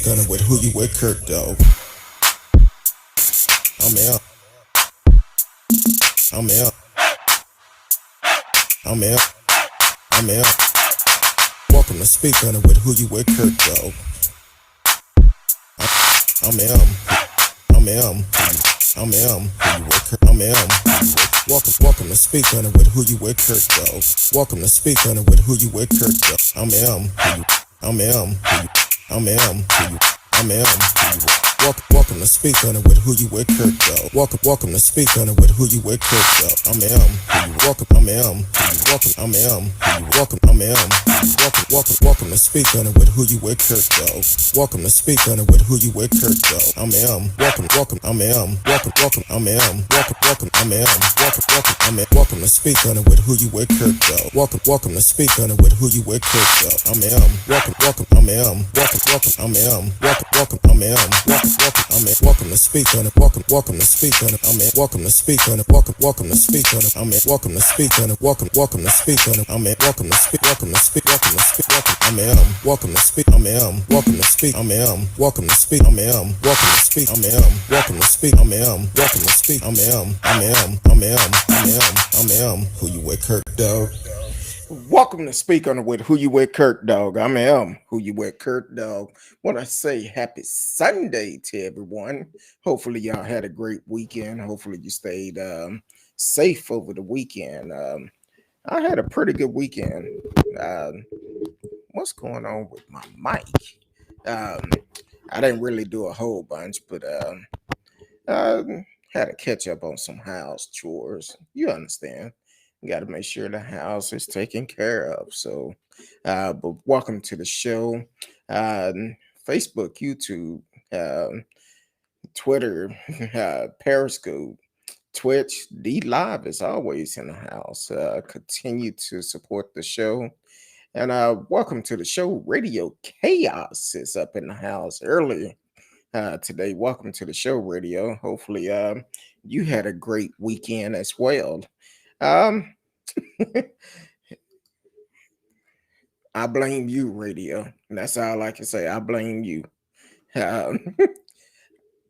Gunner with who you with, Kirk, though. I'm out. I'm out. I'm out. I'm out. Welcome to Speak Gunner with who you with, Kirk, though. I'm out. I'm out. I'm out. I'm out. Welcome to Speak Gunner with who you with, Kirk, though. Welcome to Speak Gunner with who you with, Kirk, though. I'm out. I'm out. I'm out. I'm out. Welcome to Speak on it with who you with, Kirk, though. Welcome to Speak on it with who you with, Kirk, though. I'm welcome, I'm welcome, I'm welcome, I'm welcome to Speak on it with who you with, Kirk, though. Welcome to Speak on it with who you with, Kirk, though. I'm welcome, I'm welcome, I'm welcome, I'm welcome to Speak on it with who you with, Kirk, though. Welcome to Speak on it with who you with, Kirk, though. I'm welcome, I'm welcome, I'm welcome, I'm welcome to Speak on it. Welcome to Speak on it. I'm welcome to Speak on it. Welcome to Speak on it. I'm welcome to Speak on it. Welcome to Speak on it. I'm welcome to speak. Welcome to speak. Welcome to speak. I'm welcome to speak. I'm welcome to speak. I'm welcome to speak. I'm welcome to speak. I'm welcome to speak. I'm welcome to speak. I'm who you with, Kirk, dog. Welcome to Speak on it with who you with, Kirk, dog. I'm who you with, Kirk, dog. Want to say happy Sunday to everyone. Hopefully y'all had a great weekend. Hopefully you stayed safe over the weekend. I had a pretty good weekend. What's going on with my mic? I didn't really do a whole bunch, but had to catch up on some house chores. You understand. Got to make sure the house is taken care of. So, but welcome to the show. Facebook, YouTube, Twitter, Periscope, Twitch, D Live is always in the house. Continue to support the show. And welcome to the show. Radio Chaos is up in the house early today. Welcome to the show, Radio. Hopefully you had a great weekend as well. I blame you, Radio. That's all I can say. I blame you.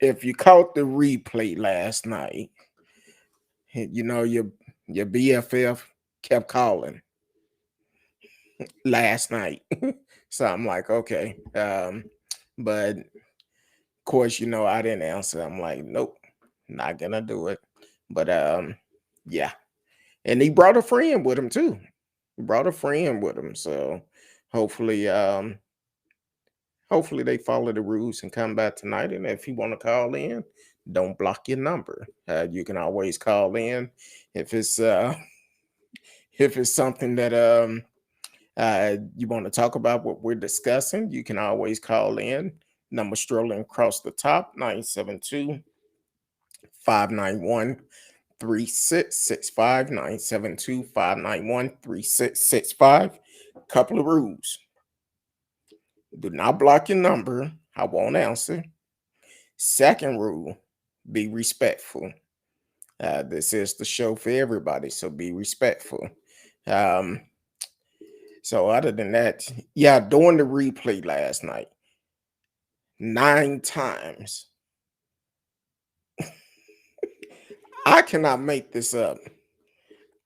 If you caught the replay last night, you know your BFF kept calling last night. So I'm like, okay. But of course, you know, I didn't answer. I'm like, nope, not gonna do it. But yeah. And he brought a friend with him too. So hopefully they follow the rules and come back tonight. And if you want to call in, don't block your number. You can always call in if it's something that you want to talk about what we're discussing. You can always call in. Number strolling across the top, 972 591 3665 972 591 3665. Couple of rules. Do not block your number. I won't answer. Second rule, be respectful. This is the show for everybody, so be respectful. So other than that, yeah, during the replay last night, 9 times. I cannot make this up.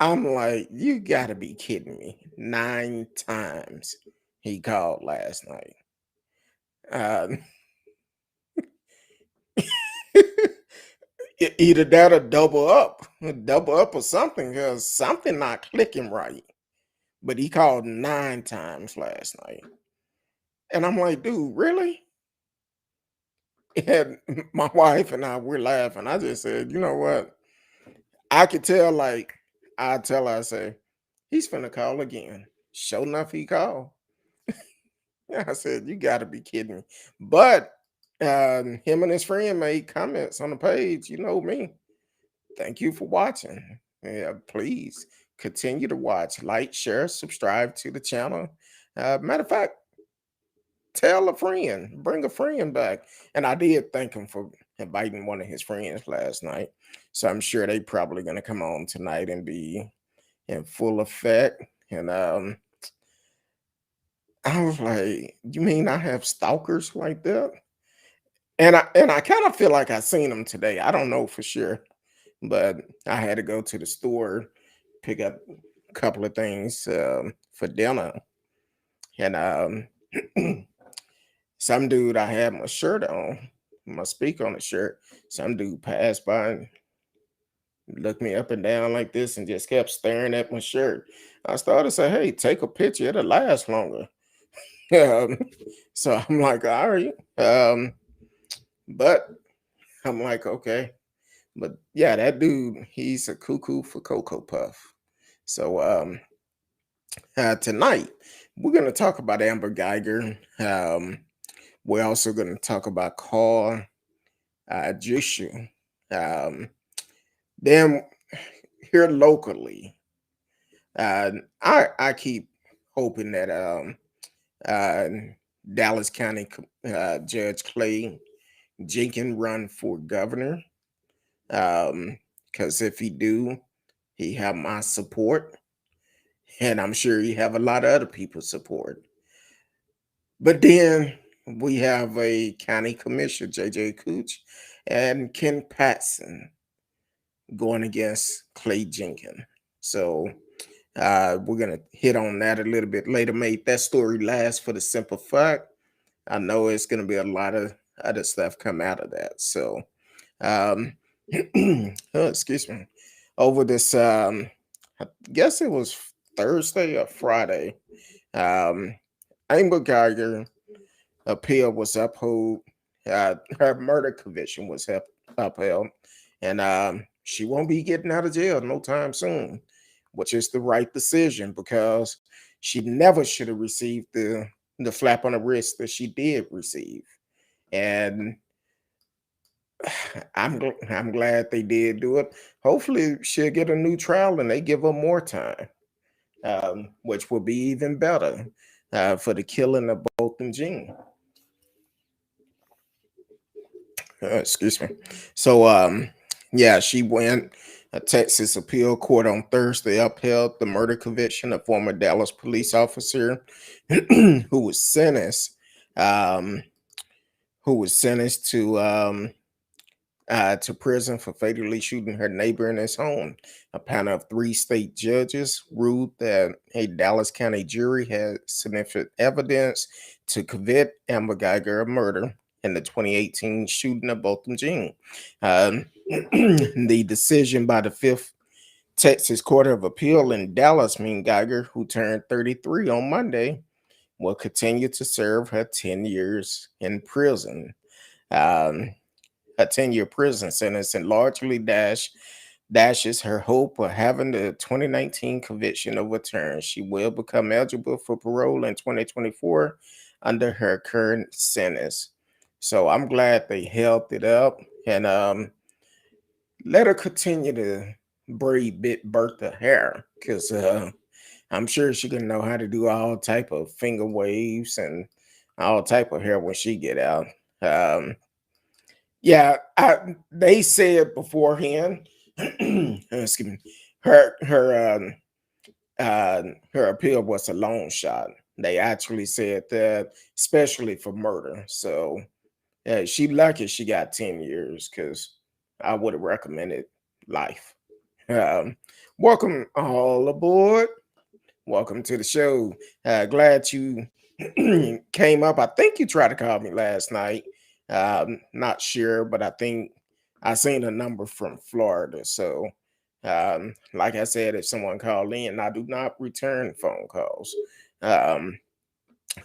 I'm like, you gotta be kidding me. 9 times he called last night. Either that or double up or something, because something not clicking right. But he called 9 times last night. And I'm like, dude, really? And my wife and I were laughing. I just said, you know what? I could tell, like, I tell her, I say, he's finna call again. Sure enough, he called. I said, you gotta be kidding me. But him and his friend made comments on the page. You know me. Thank you for watching. Yeah, please continue to watch, like, share, subscribe to the channel. Matter of fact, tell a friend, bring a friend back. And I did thank him for inviting one of his friends last night. So I'm sure they probably gonna come on tonight and be in full effect. And I was like, you mean I have stalkers like that? And I kind of feel like I seen them today. I don't know for sure, but I had to go to the store, pick up a couple of things for dinner, and some dude I had my shirt on, my speaker on the shirt. Some dude passed by and looked me up and down like this and just kept staring at my shirt. I started to say, "Hey, take a picture. It'll last longer." Um, so I'm like, "All right," but I'm like, "Okay." But yeah, that dude, he's a cuckoo for Cocoa Puff. So tonight we're gonna talk about Amber Guyger. We're also gonna talk about Karl Dresch. Um, then here locally, uh, I keep hoping that uh, Dallas County Judge Clay Jenkins run for governor. Because if he do, he have my support, and I'm sure he have a lot of other people's support. But then we have a county commissioner, J.J. Koch, and Ken Paxton going against Clay Jenkins. So we're gonna hit on that a little bit later. Made that story last for the simple fact I know it's gonna be a lot of other stuff come out of that. So um, oh, excuse me. Over this, I guess it was Thursday or Friday. Um, Amber Guyger appeal was upheld. Her murder conviction was upheld, and she won't be getting out of jail no time soon, which is the right decision because she never should have received the slap on the wrist that she did receive, and I'm glad they did do it. Hopefully, she'll get a new trial and they give her more time, which will be even better for the killing of both and Jean. Excuse me. So, yeah, she went. A Texas appeal court on Thursday upheld the murder conviction of former Dallas police officer who was sentenced, um, to prison for fatally shooting her neighbor in his home. A panel of three state judges ruled that a Dallas County jury had sufficient evidence to convict Amber Guyger of murder in the 2018 shooting of Botham Jean. The decision by the Fifth Texas Court of Appeal in Dallas mean Guyger, who turned 33 on Monday, will continue to serve her 10 years in prison. Um, a 10-year prison sentence and largely dashes her hope of having the 2019 conviction overturned. She will become eligible for parole in 2024 under her current sentence. So I'm glad they held it up and let her continue to braid bit Bertha hair because I'm sure she can know how to do all type of finger waves and all type of hair when she get out. Yeah, they said beforehand. Excuse me. Her her her appeal was a long shot. They actually said that, especially for murder. So yeah, she lucky she got 10 years because I would have recommended life. Um, welcome all aboard. Welcome to the show. Glad you came up. I think you tried to call me last night. Not sure, but I think I seen a number from Florida. So, like I said, if someone called in, I do not return phone calls. Um,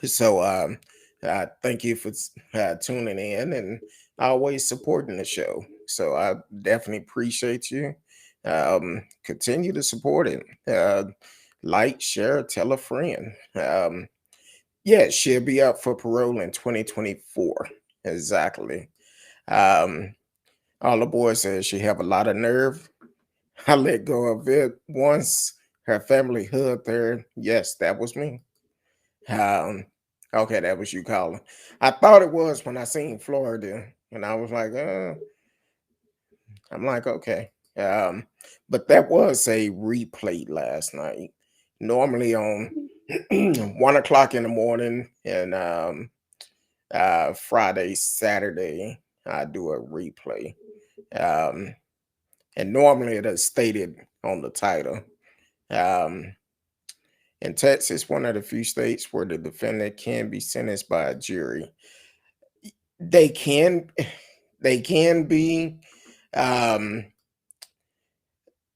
so thank you for tuning in and always supporting the show. So I definitely appreciate you. Continue to support it. Like, share, tell a friend. Yeah, she'll be up for parole in 2024. Exactly. Um, all the boys said she have a lot of nerve. I let go of it once her family hugged her. Yes, that was me. Um, okay, that was you calling. I thought it was when I seen Florida, and I was like, I'm like, okay. But that was a replay last night. Normally on 1 o'clock in the morning, and Friday, Saturday, I do a replay. Um, and normally it is stated on the title. Um, in Texas, one of the few states where the defendant can be sentenced by a jury. They can, they can be, um,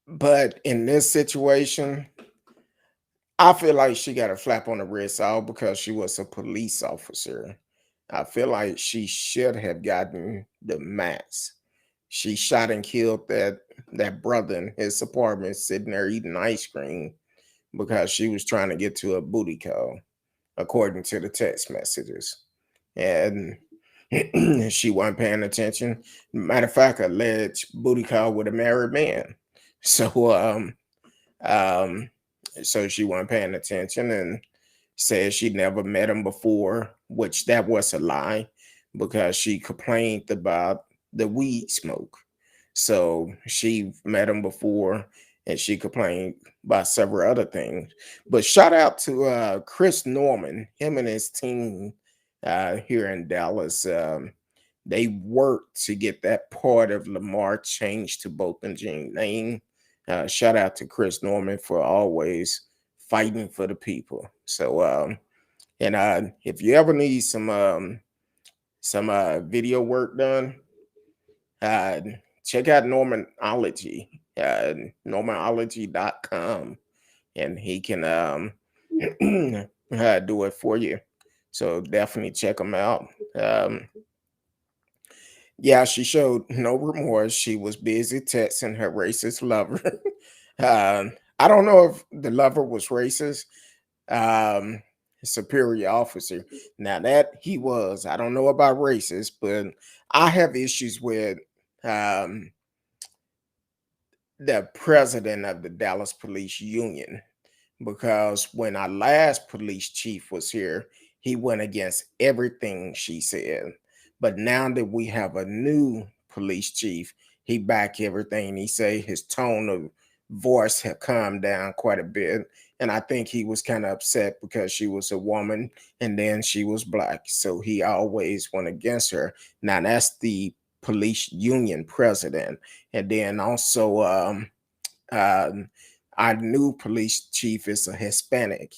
but in this situation, I feel like she got a flap on the wrist all because she was a police officer. I feel like she should have gotten the max. She shot and killed that brother in his apartment sitting there eating ice cream because she was trying to get to a booty call, according to the text messages. And she wasn't paying attention. Matter of fact, alleged booty call with a married man. So um so she wasn't paying attention and said she'd never met him before, which that was a lie because she complained about the weed smoke. So she met him before and she complained about several other things. But shout out to Chris Norman, him and his team here in Dallas. They worked to get that part of Lamar changed to Bolton Jean name. Shout out to Chris Norman for always fighting for the people. So, and if you ever need some video work done, uh, check out Normanology, normanology.com, and he can do it for you. So definitely check him out. Yeah, she showed no remorse. She was busy texting her racist lover. I don't know if the lover was racist. Um, Superior officer. Now that he was, I don't know about racist, but I have issues with um, the president of the Dallas Police Union because when our last police chief was here, he went against everything she said. But now that we have a new police chief, he back everything he say. His tone of voice had calmed down quite a bit. And I think he was kind of upset because she was a woman and then she was black. So he always went against her. Now that's the police union president. And then also um, our new police chief is a Hispanic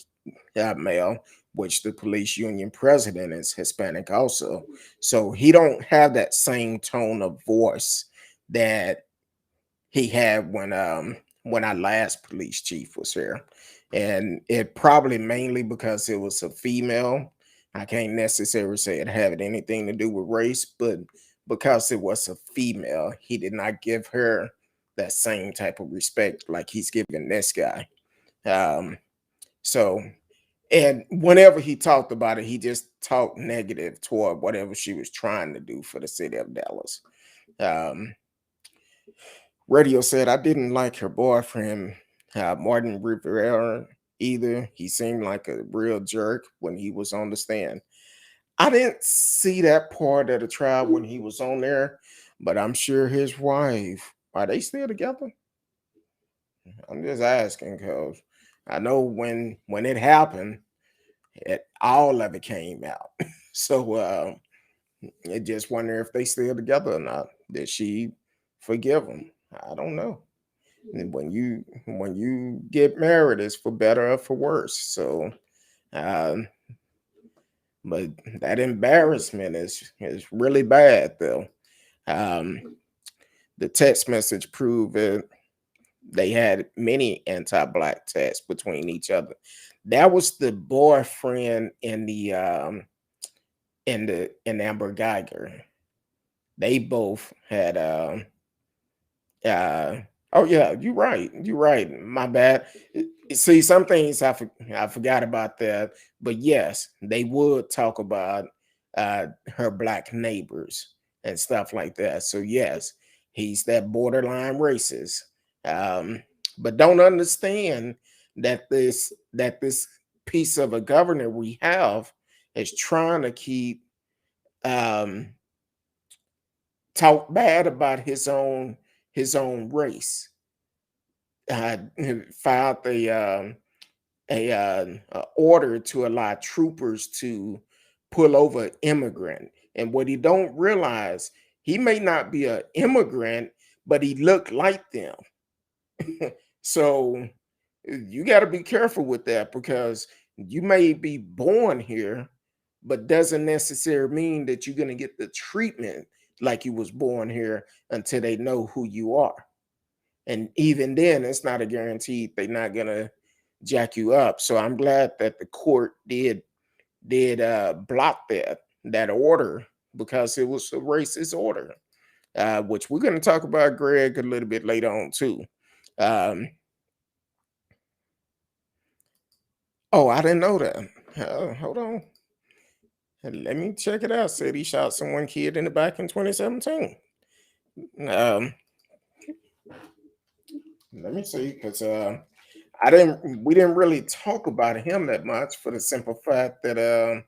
male, which the police union president is Hispanic also. So he don't have that same tone of voice that he had when our last police chief was here. And it probably mainly because it was a female. I can't necessarily say it had anything to do with race, but because it was a female, he did not give her that same type of respect like he's giving this guy. Um, so and whenever he talked about it, he just talked negative toward whatever she was trying to do for the city of Dallas. Um, Radio said, I didn't like her boyfriend, Martin Rivera, either. He seemed like a real jerk when he was on the stand. I didn't see that part of the trial when he was on there, but I'm sure his wife, are they still together? I'm just asking because I know when it happened, all of it came out. So I just wonder if they still together or not. Did she forgive him? I don't know. And when you get married, it's for better or for worse. So, um, but that embarrassment is really bad, though. Um, the text message proved that they had many anti-black texts between each other. That was the boyfriend in Amber Guyger. They both had uh oh yeah, you're right. You're right. My bad. See, some things I forgot about that, but yes, they would talk about her black neighbors and stuff like that. So yes, he's that borderline racist. Um, but don't understand that this piece of a governor we have is trying to keep um talk bad about his own race. uh, Filed the a order to allow troopers to pull over an immigrant. And what he don't realize, he may not be an immigrant, but he looked like them. So you got to be careful with that, because you may be born here, but doesn't necessarily mean that you're going to get the treatment like you was born here until they know who you are. And even then, it's not a guarantee they're not going to jack you up. So I'm glad that the court did block that order, because it was a racist order, which we're going to talk about Greg a little bit later on too. Oh, I didn't know that. Hold on. Let me check it out. Said he shot someone kid in the back in 2017. Um, Let me see, because we didn't really talk about him that much, for the simple fact that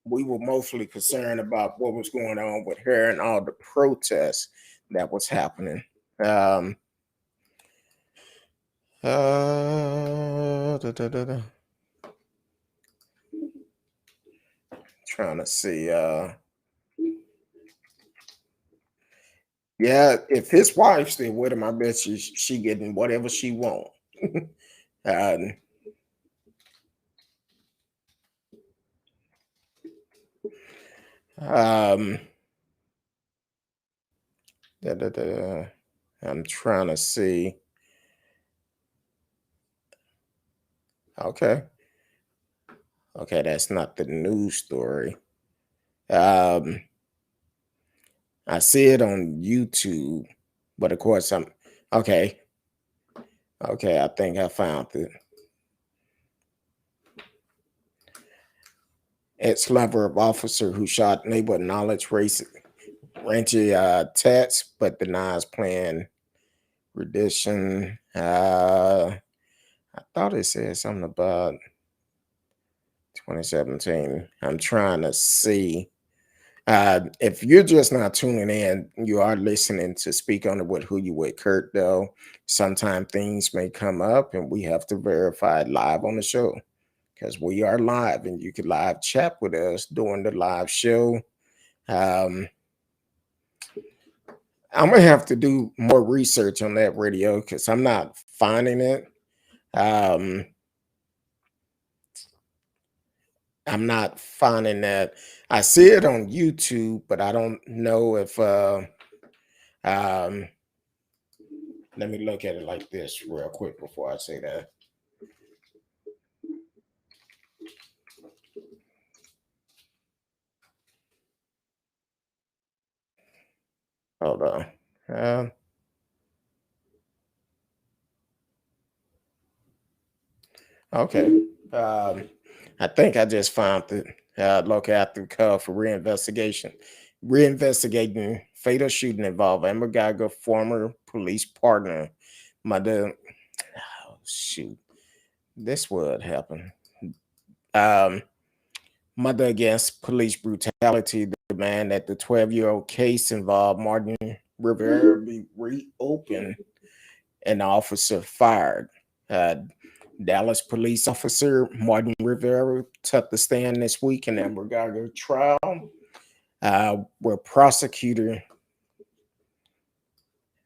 we were mostly concerned about what was going on with her and all the protests that was happening. Um, da, da, da, da. Trying to see. Yeah, if his wife's still with him, I bet she getting whatever she want. um, um, da, da, da. I'm trying to see. Okay. Okay, that's not the news story. Um, I see it on YouTube, but of course I'm okay. Okay, I think I found it. Ex-lover of officer who shot neighbor knowledge race ranchy text, but denies plan rendition. I thought it said something about 2017. I'm trying to see. If you're just not tuning in, you are listening to Speak On It with Who You With Kurt, though. Sometimes things may come up and we have to verify it live on the show, because we are live and you can live chat with us during the live show. Um, I'm going to have to do more research on that radio, because I'm not finding it. I'm not finding that. I see it on YouTube, but I don't know if um let me look at it like this real quick before I say that. Hold on. Okay. I think I just found it. Look after call for reinvestigation. Reinvestigating fatal shooting involving Amber Guyger, former police partner. Mother, oh, shoot. This would happen. Um, Mother against police brutality demand that the 12-year-old case involved Martin Rivera be reopened and the officer fired. Uh, Dallas police officer Martin Rivera took the stand this week in the Amber Guyger trial, where prosecutor,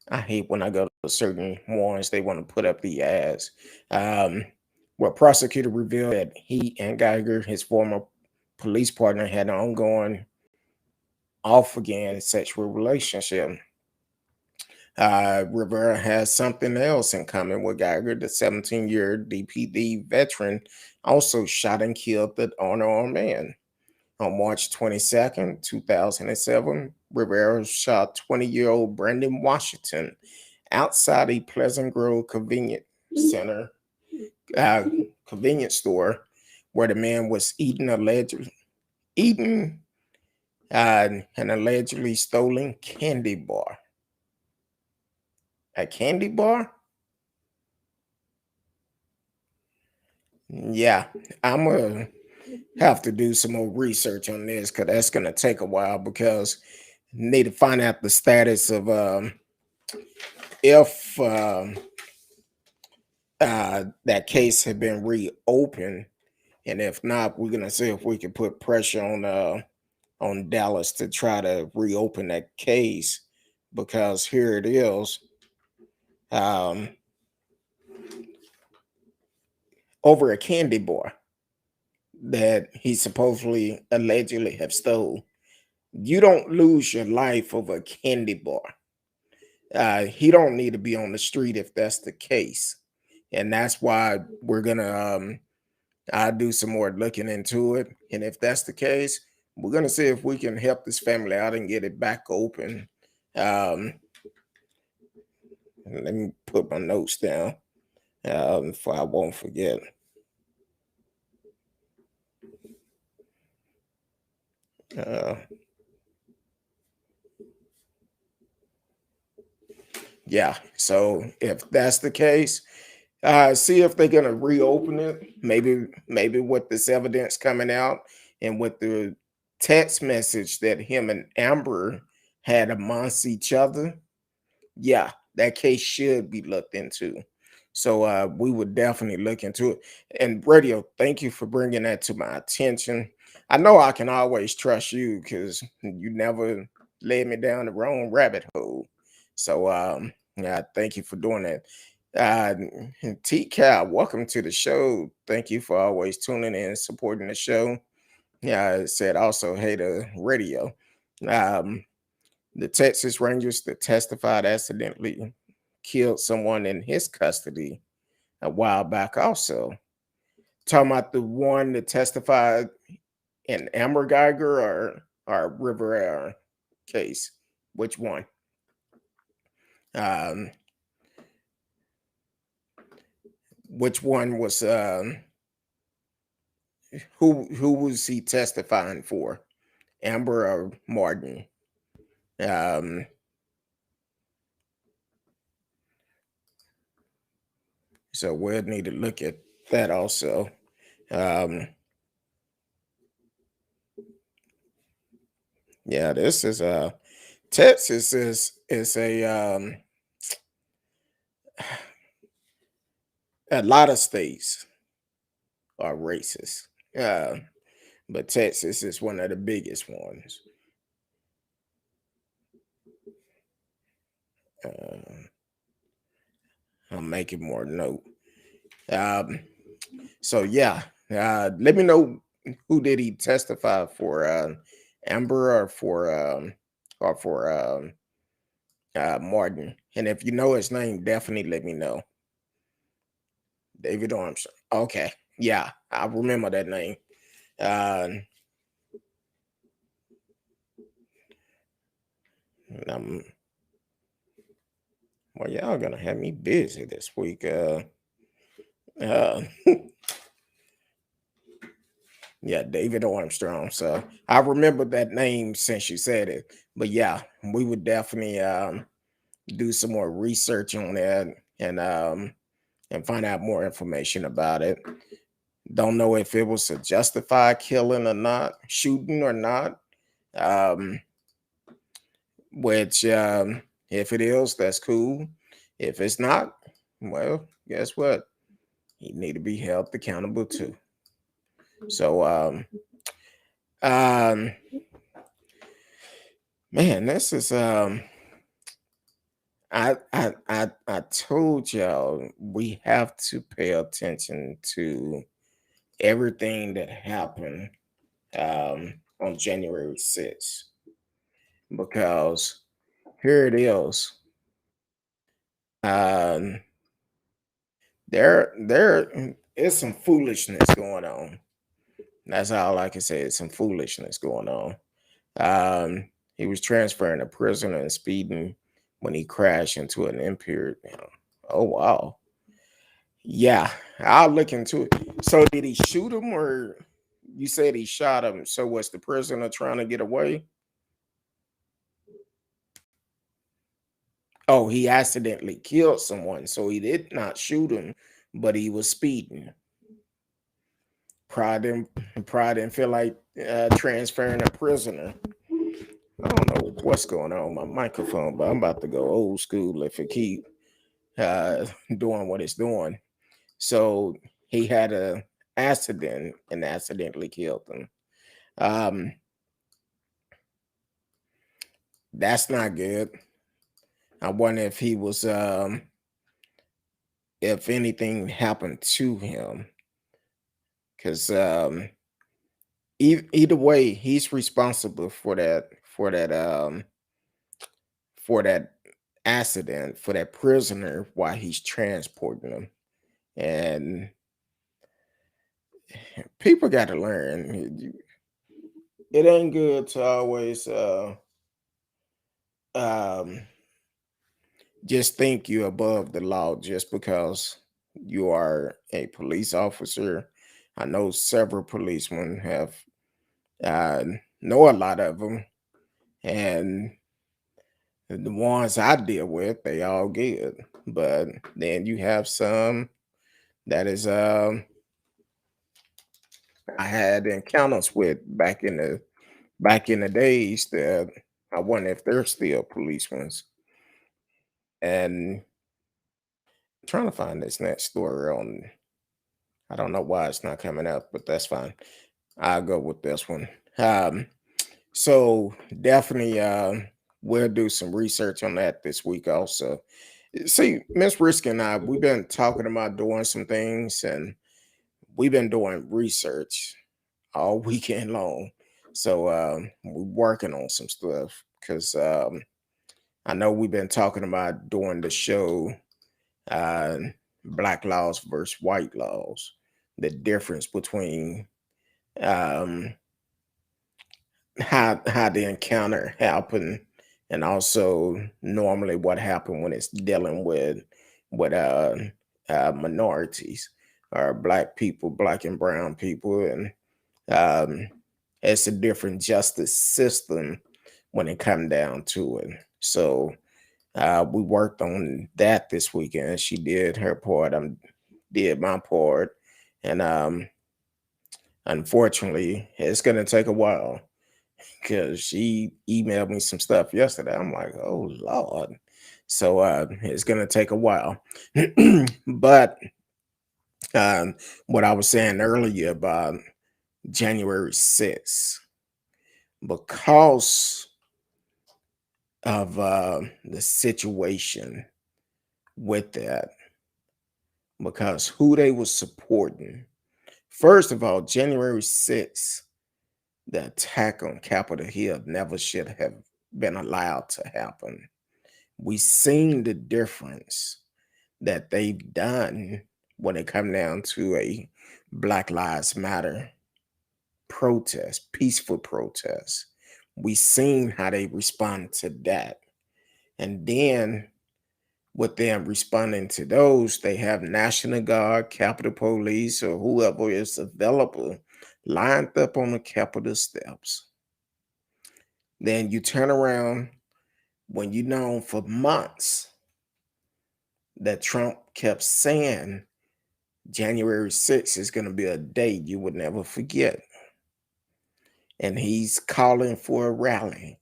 I hate when I go to certain ones, they want to put up the ads. Where prosecutor revealed that he and Guyger, his former police partner, had an ongoing off again sexual relationship. Rivera has something else in common with Guyger. The 17-year DPD veteran also shot and killed the unarmed man. On March 22nd, 2007, Rivera shot 20-year-old Brandon Washington outside a Pleasant Grove uh, convenience store, where the man was eating an allegedly stolen candy bar. A candy bar? Yeah, I'm gonna have to do some more research on this, because that's gonna take a while, because need to find out the status of if that case had been reopened, and if not, we're gonna see if we can put pressure on Dallas to try to reopen that case, because here it is. Um, Over a candy bar that he supposedly allegedly have stole. You don't lose your life over a candy bar. He don't need to be on the street if that's the case, and that's why we're gonna I'll do some more looking into it, and if that's the case, we're gonna see if we can help this family out and get it back open. um Let me put my notes down so I won't forget. uh yeah, so if that's the case, see if they're gonna reopen it. Maybe with this evidence coming out and with the text message that him and Amber had amongst each other. Yeah, that case should be looked into. So we would definitely look into it. And radio, thank you for bringing that to my attention. I know I can always trust you because you never led me down the wrong rabbit hole. So yeah, thank you for doing that. T Cal, welcome to the show. Thank you for always tuning in and supporting the show. Yeah, I said also, hey to radio. Um, the Texas Rangers that testified accidentally killed someone in his custody a while back. Also, talking about the one that testified in Amber Guyger or River case. Which one? Um, which one was who was he testifying for? Amber or Martin? Um, so we'll need to look at that also. Um, yeah, this is Texas is a lot of states are racist, but Texas is one of the biggest ones. Uh, I'm making more note. Um, so yeah, let me know who did he testify for, Amber or for Martin, and if you know his name, definitely let me know. David Armstrong. Okay, yeah, I remember that name. Uh, um, well, y'all gonna have me busy this week. Uh, yeah, David Armstrong. So I remember that name since you said it. But yeah, we would definitely do some more research on that and find out more information about it. Don't know if it was a justified killing or not, shooting or not. Um, which if it is, that's cool. If it's not, well, guess what? You need to be held accountable too. So um man, this is I told y'all we have to pay attention to everything that happened on January 6th, because here it is. Um there is some foolishness going on. That's all I can say. It's some foolishness going on. He was transferring a prisoner and speeding when he crashed into an impaired. Oh wow. Yeah, I'll look into it. So did he shoot him, or you said he shot him? So was the prisoner trying to get away? Oh, he accidentally killed someone. So he did not shoot him, but he was speeding. Pride didn't feel like transferring a prisoner. I don't know what's going on with my microphone, but I'm about to go old school if it keep doing what it's doing. So he had a accident and accidentally killed him. Um, that's not good. I wonder if he was if anything happened to him, because either way, he's responsible for that accident, for that prisoner while he's transporting him. And people got to learn. It ain't good to always um, just think you're above the law just because you are a police officer. I know several policemen have uh, know a lot of them, and the ones I deal with, they all good. But then you have some that is I had encounters with back in the days that I wonder if they're still policemen. And trying to find this next story on, I don't know why it's not coming up, but that's fine. I'll go with this one. Um, so definitely we'll do some research on that this week also. See, Miss Risky and I, we've been talking about doing some things, and we've been doing research all weekend long. So we're working on some stuff because I know we've been talking about doing the show uh, Black Laws versus White Laws, the difference between um, how the encounter happened, and also normally what happened when it's dealing with minorities or black people, black and brown people, and um, it's a different justice system when it come down to it. So we worked on that this weekend. She did her part. I did my part, and unfortunately, it's gonna take a while because she emailed me some stuff yesterday. I'm like, oh Lord. So it's gonna take a while. But what I was saying earlier about January 6th, because of the situation with that, because who they was supporting. First of all, January 6th, the attack on Capitol Hill never should have been allowed to happen. We seen the difference that they've done when it come down to a Black Lives Matter protest, peaceful protest. We seen how they respond to that. And then with them responding to those, they have National Guard, Capitol Police, or whoever is available lined up on the Capitol steps. Then you turn around when you know for months that Trump kept saying January 6th is going to be a day you would never forget. And he's calling for a rally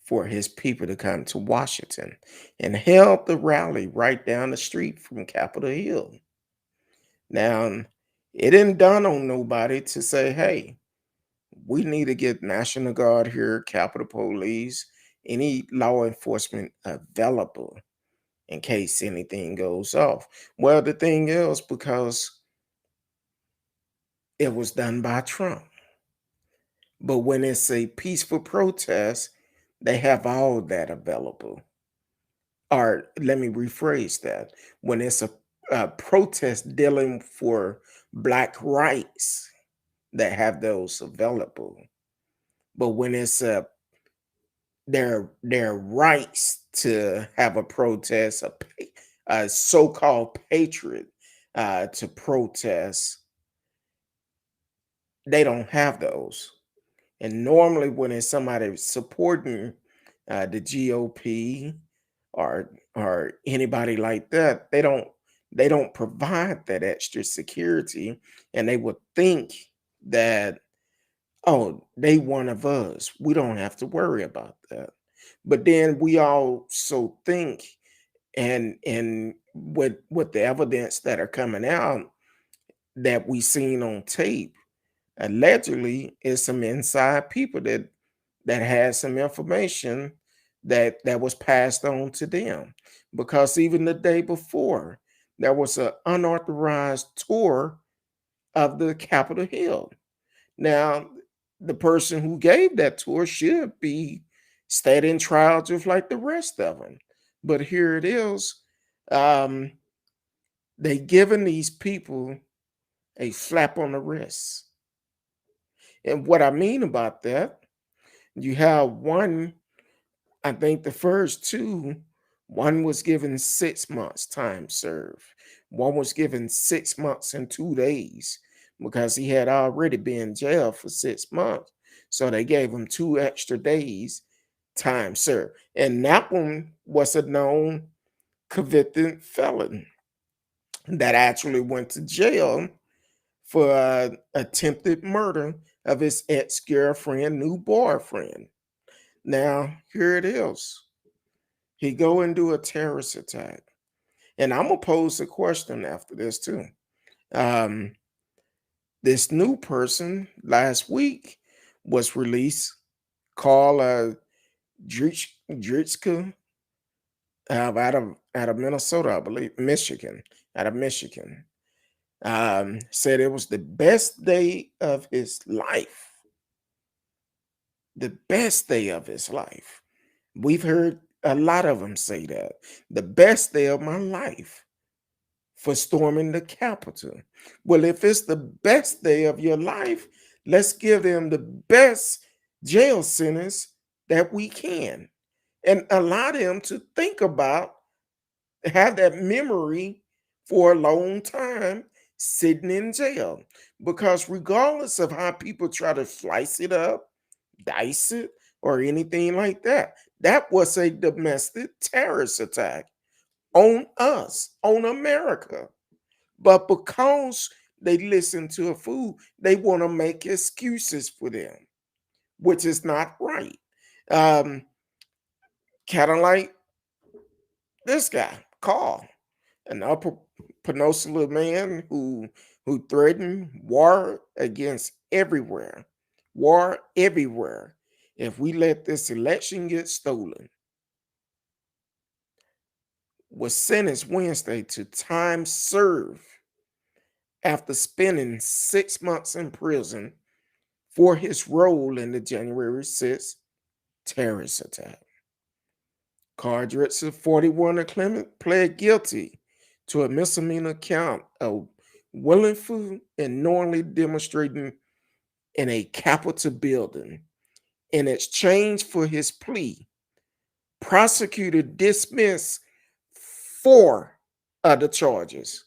for his people to come to Washington, and held the rally right down the street from Capitol Hill. Now, it didn't dawn on nobody to say, hey, we need to get National Guard here, Capitol Police, any law enforcement available in case anything goes off. Well, the thing is, because it was done by Trump. But when it's a peaceful protest, they have all that available. Or let me rephrase that. When it's a protest dealing for Black rights, they have those available. But when it's their rights to have a protest, a so-called patriot to protest, they don't have those. And normally, when it's somebody supporting the GOP or anybody like that, they don't provide that extra security, and they would think that, oh, they one of us. We don't have to worry about that. But then we also think And with the evidence that are coming out that we seen on tape, allegedly is some inside people that had some information that was passed on to them, because even the day before there was an unauthorized tour of the Capitol Hill. Now, the person who gave that tour should be standing trial just like the rest of them. But here it is. Um, they giving these people a slap on the wrist. And what I mean about that, you have one, I think the first two, one was given 6 months time served. One was given 6 months and 2 days because he had already been in jail for 6 months. So they gave him 2 extra days time served. And that one was a known convicted felon that actually went to jail for attempted murder of his ex-girlfriend, new boyfriend. Now, here it is. He go and do a terrorist attack. And I'm gonna pose a question after this too. Um, this new person last week was released, Karl Dreschke, out of Minnesota, I believe, Michigan, out of Michigan. Said it was the best day of his life. The best day of his life. We've heard a lot of them say that. The best day of my life for storming the Capitol. Well, if it's the best day of your life, let's give them the best jail sentence that we can and allow them to think about, have that memory for a long time sitting in jail. Because regardless of how people try to slice it up, dice it, or anything like that, that was a domestic terrorist attack on us, on America. But because they listen to a fool, they want to make excuses for them, which is not right. Um, Kind of like this guy, Carl, an Upper Peninsula man who threatened war everywhere. If we let this election get stolen, was sentenced Wednesday to time served after spending 6 months in prison for his role in the January 6th terrorist attack. Karl Dresch, 41, of Clement, pled guilty to a misdemeanor count of willfully and knowingly demonstrating in a Capitol building. In exchange for his plea, prosecutor dismissed 4 other charges.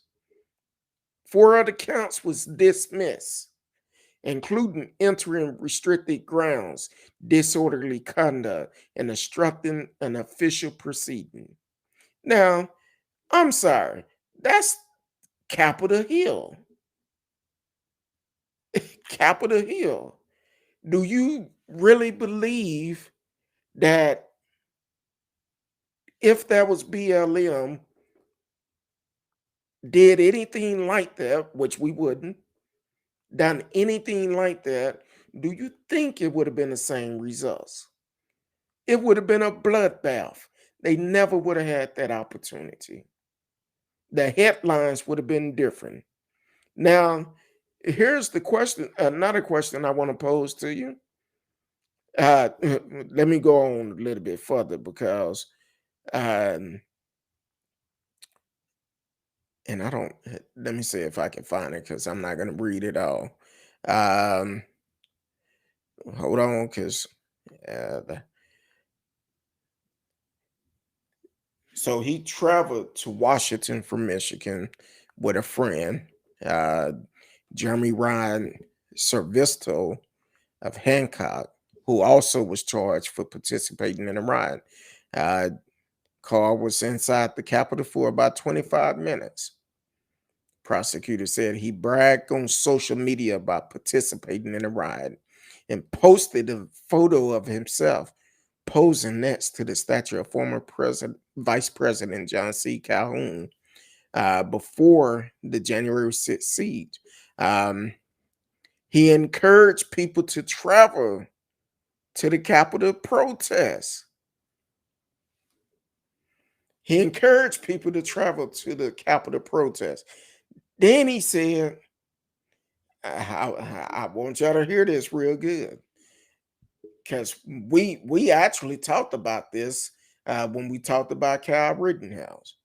4 other counts was dismissed, including entering restricted grounds, disorderly conduct, and obstructing an official proceeding. Now, I'm sorry, that's Capitol Hill. Capitol Hill. Do you really believe that if that was BLM did anything like that, which we wouldn't, done anything like that, do you think it would have been the same results? It would have been a bloodbath. They never would have had that opportunity. The headlines would have been different. Now, here's the question, another question I want to pose to you. Let me go on a little bit further because, um, and I don't, let me see if I can find it because I'm not going to read it all. Um, Hold on, because the so he traveled to Washington from Michigan with a friend, uh, Jeremy Ryan Servisto of Hancock, who also was charged for participating in the riot. Uh, Carl was inside the Capitol for about 25 minutes. Prosecutor said he bragged on social media about participating in the riot and posted a photo of himself posing next to the statue of former President Vice President John C. Calhoun before the January 6th siege. Um, he encouraged people to travel to the Capitol protest. He encouraged people to travel to the Capitol protest. Then he said, I want y'all to hear this real good, because we actually talked about this when we talked about Kyle Rittenhouse.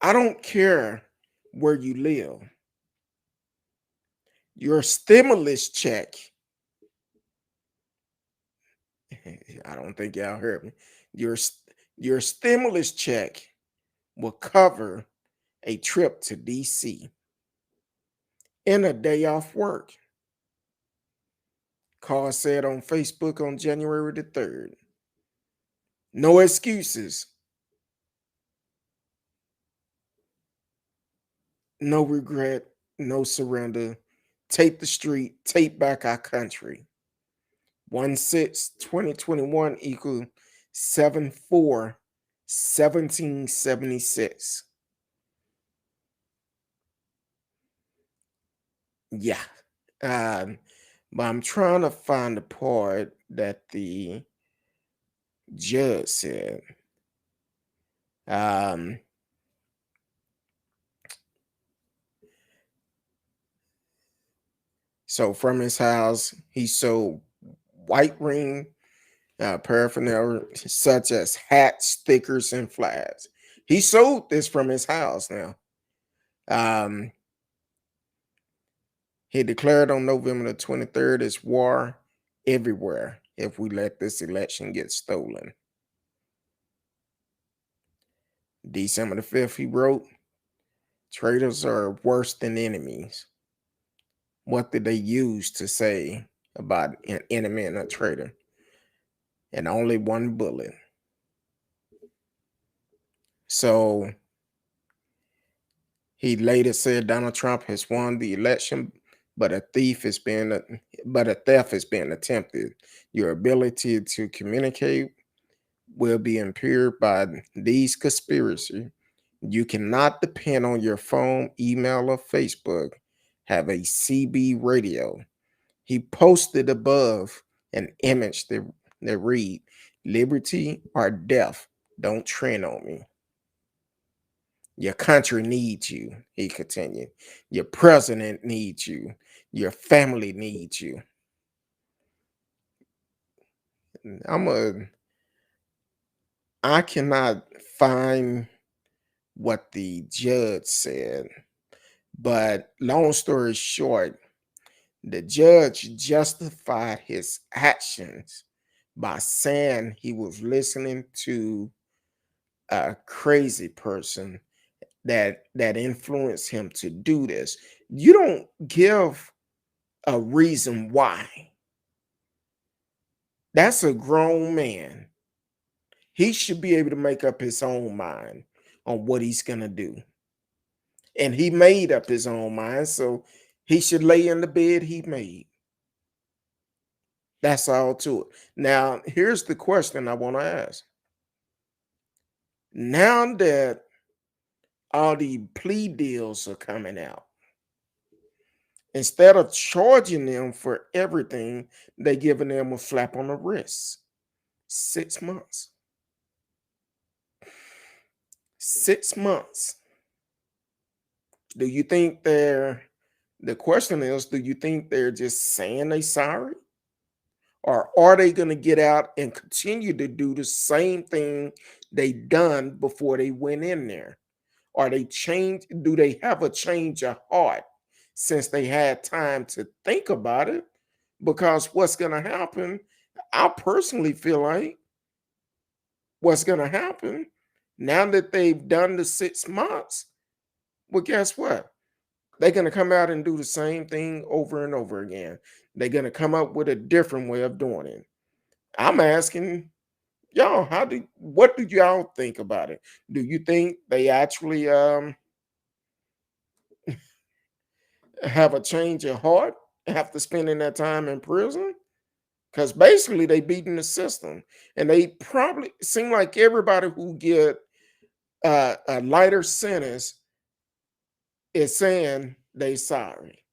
I don't care where you live. Your stimulus check, I don't think y'all heard me. Your stimulus check will cover a trip to DC and a day off work. Carl said on Facebook on January the 3rd. No excuses. No regret. No surrender. Take the street. Take back our country. 1/6/2021 equal 7/4/1776. Yeah. But I'm trying to find the part that the judge said. So from his house, he sold white ring paraphernalia such as hats, stickers, and flags. He sold this from his house now. He declared on November the 23rd it's war everywhere if we let this election get stolen. December the 5th, he wrote, traitors are worse than enemies. What did they use to say about an enemy and a traitor? And only one bullet. So he later said Donald Trump has won the election, but a theft has been attempted. Your ability to communicate will be impaired by these conspiracy. You cannot depend on your phone, email, or Facebook. Have a CB radio. He posted above an image that read, "Liberty or death. Don't trend on me." Your country needs you, he continued. Your president needs you. Your family needs you. I cannot find what the judge said, but long story short, the judge justified his actions by saying he was listening to a crazy person that influenced him to do this. You don't give a reason why. That's a grown man. He should be able to make up his own mind on what he's going to do. And he made up his own mind, so he should lay in the bed he made. That's all to it. Now, here's the question I want to ask. Now that all the plea deals are coming out, instead of charging them for everything, they're giving them a slap on the wrist. 6 months. 6 months. Do you think the question is, do you think they're just saying they sorry? Or are they going to get out and continue to do the same thing they done before they went in there? Are they change? Do they have a change of heart since they had time to think about it? Because what's going to happen, I personally feel like what's going to happen now that they've done the 6 months, well, guess what? They're going to come out and do the same thing over and over again. They're going to come up with a different way of doing it. I'm asking y'all, what do y'all think about it? Do you think they actually have a change of heart after spending that time in prison? because basically they beating the system, and they probably seem like everybody who get a lighter sentence is saying they sorry.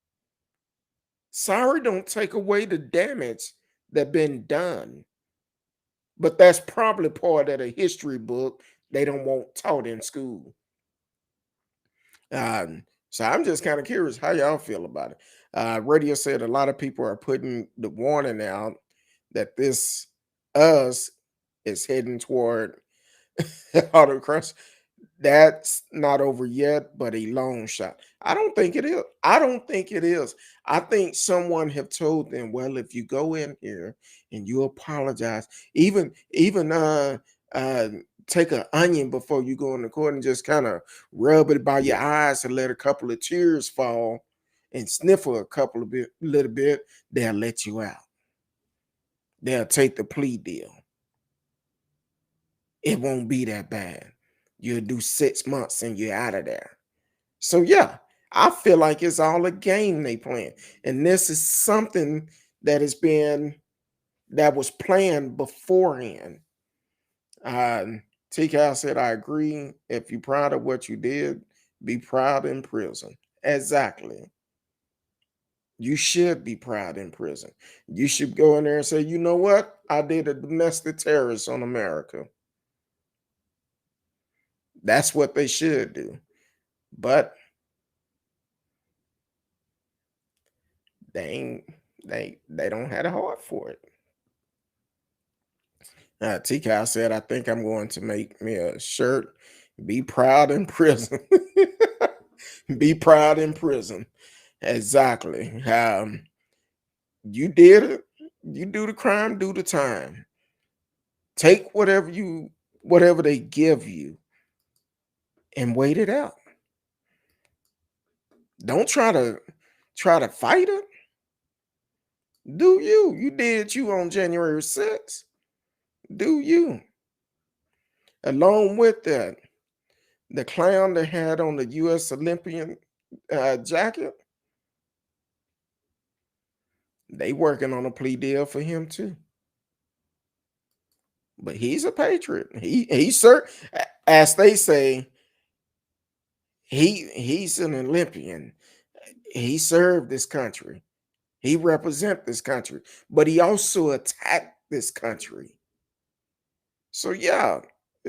Sorry don't take away the damage that been done, but that's probably part of the history book they don't want taught in school. So I'm just kind of curious how y'all feel about it. Radio said a lot of people are putting the warning out that this us is heading toward autocracy. That's not over yet, but a long shot. I don't think it is. I don't think it is. I think someone have told them, well, if you go in here and you apologize, even uh take an onion before you go in the court and just kind of rub it by your eyes and let a couple of tears fall and sniffle a couple of little bit, they'll let you out. They'll take the plea deal. It won't be that bad. You'll do 6 months and you're out of there. So yeah, I feel like it's all a game they playing. And this is something that has been that was planned beforehand. TK said, I agree. If you're proud of what you did, be proud in prison. Exactly. You should be proud in prison. You should go in there and say, you know what? I did a domestic terrorist on America. That's what they should do. But they ain't they don't have a heart for it. T. said, I think I'm going to make me a shirt. Be proud in prison. Be proud in prison. Exactly. You did it. You do the crime, do the time. Take whatever they give you and wait it out. Don't try to fight it. Do you? You did you on January 6th. Do you? Along with that, the clown that had on the U.S. Olympian jacket, they working on a plea deal for him too. But he's a patriot. He's as they say, he's an Olympian. He served this country. He represent this country, but he also attacked this country. So yeah,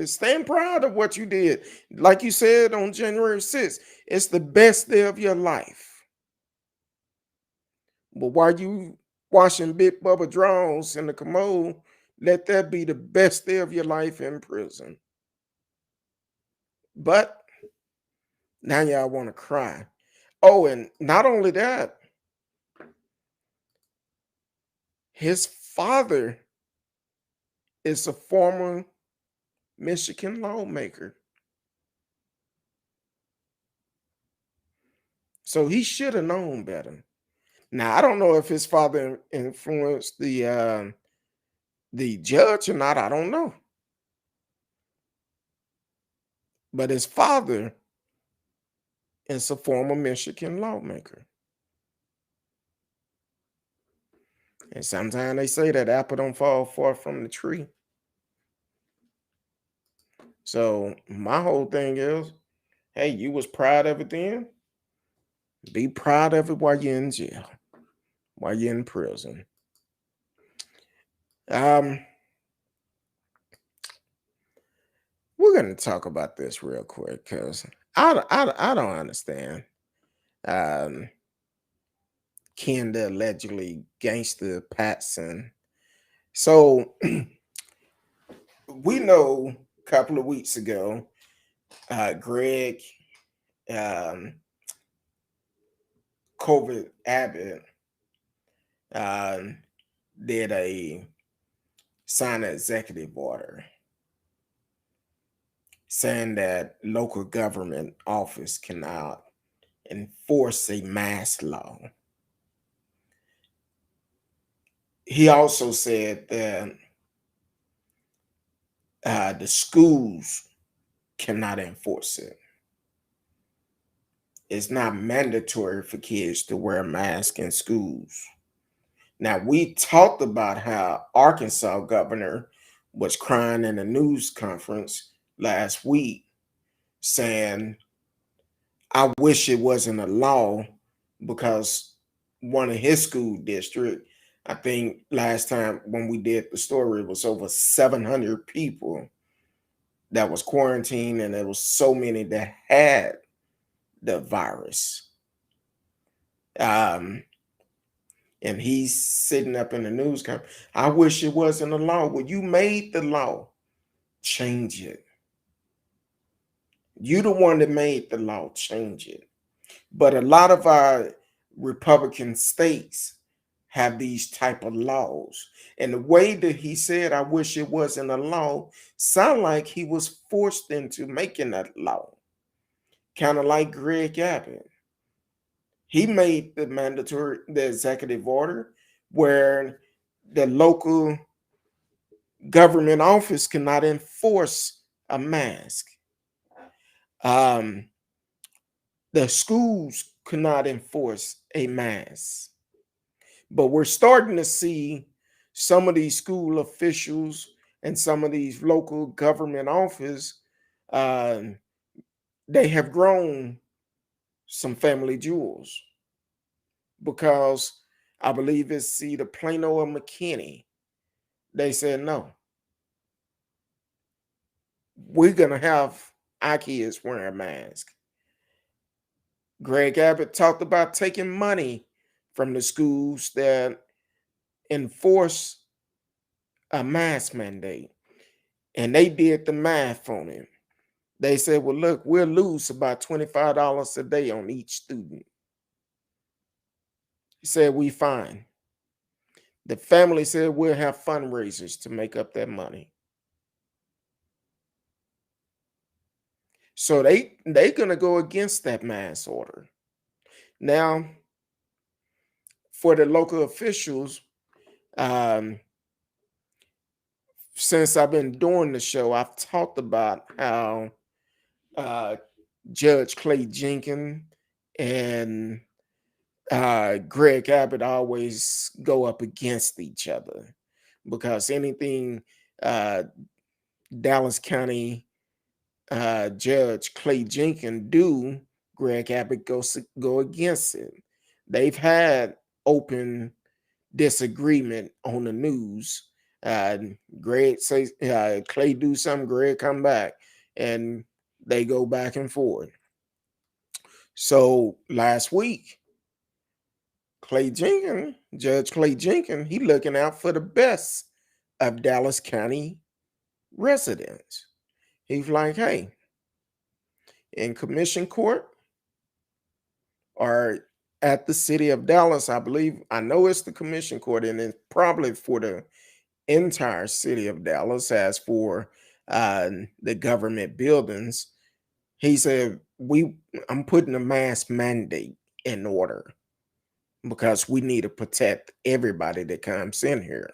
stand proud of what you did. Like you said on January 6th, it's the best day of your life. But while you washing Big Bubba drawers in the commode, let that be the best day of your life in prison. But now y'all want to cry. Oh, and not only that, his father is a former Michigan lawmaker. So he should have known better. Now, I don't know if his father influenced the judge or not. I don't know. But his father is a former Michigan lawmaker. And sometimes they say that apple don't fall far from the tree. So my whole thing is, hey, you was proud of it then. Be proud of it while you're in jail, while you're in prison. Um, we're gonna talk about this real quick because I don't understand. Um, Kenda allegedly gangster Paxton. So we know a couple of weeks ago, Greg um, COVID Abbott did a sign an executive order saying that local government office cannot enforce a mask law. He also said that the schools cannot enforce it. It's not mandatory for kids to wear a mask in schools. Now, we talked about how Arkansas governor was crying in a news conference last week saying, I wish it wasn't a law because one of his school district, I think last time when we did the story, it was over 700 people that was quarantined, and there was so many that had the virus. And he's sitting up in the news conference. I wish it wasn't a law. Well, you made the law. Change it. You the one that made the law. Change it. But a lot of our Republican states have these type of laws. And the way that he said, I wish it wasn't a law, sound like he was forced into making that law. Kind of like Greg Abbott. He made the executive order where the local government office cannot enforce a mask. The schools could not enforce a mask. But we're starting to see some of these school officials and some of these local government offices, uh, they have grown some family jewels because I believe it's either Plano or McKinney. They said, no, we're going to have our kids wearing masks. Greg Abbott talked about taking money from the schools that enforce a mask mandate. And they did the math on it. They said, well, look, we'll lose about $25 a day on each student. He said, we fine. The family said, we'll have fundraisers to make up that money. So they're going to go against that mask order. Now, for the local officials, since I've been doing the show, I've talked about how Judge Clay Jenkins and Greg Abbott always go up against each other because anything Dallas County Judge Clay Jenkins do, Greg Abbott go against it. They've had open disagreement on the news. Greg says Clay do something, Greg come back, and they go back and forth. So last week, Judge Clay Jenkins, he looking out for the best of Dallas County residents. He's like, hey, in commission court or at the city of Dallas, I know it's the commission court, and it's probably for the entire city of Dallas. As for the government buildings, he said, I'm putting a mask mandate in order because we need to protect everybody that comes in here.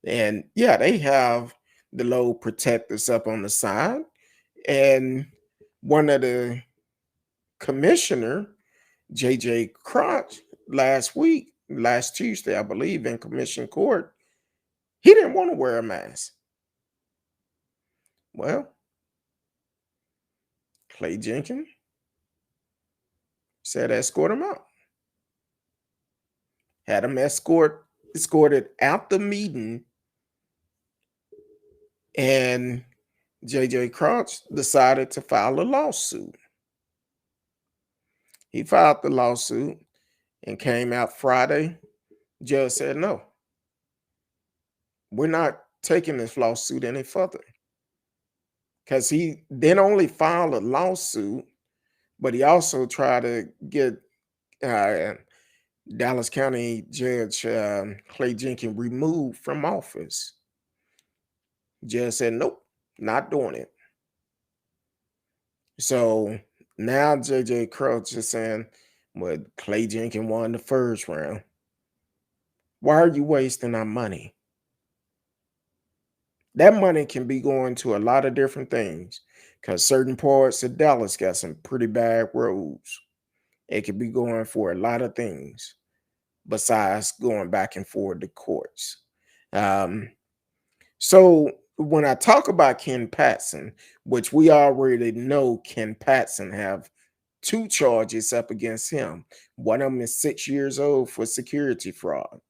And yeah, they have the little protectors up on the side. And one of the commissioner, J.J. Koch, last Tuesday, I believe, in commission court, he didn't want to wear a mask. Well, Clay Jenkins said escort him out. Had him escorted out the meeting, and J.J. Koch decided to file a lawsuit. He filed the lawsuit and came out Friday. Judge said, no, we're not taking this lawsuit any further. Because he didn't only file a lawsuit, but he also tried to get Dallas County Judge Clay Jenkins removed from office. Judge said, nope, not doing it. So now J.J. Koch is saying, well, Clay Jenkins won the first round. Why are you wasting our money? That money can be going to a lot of different things because certain parts of Dallas got some pretty bad roads. It could be going for a lot of things. besides going back and forth the courts. Um, so when I talk about Ken Paxton, which we already know Ken Paxton have two charges up against him. One of them is 6 years old for security fraud.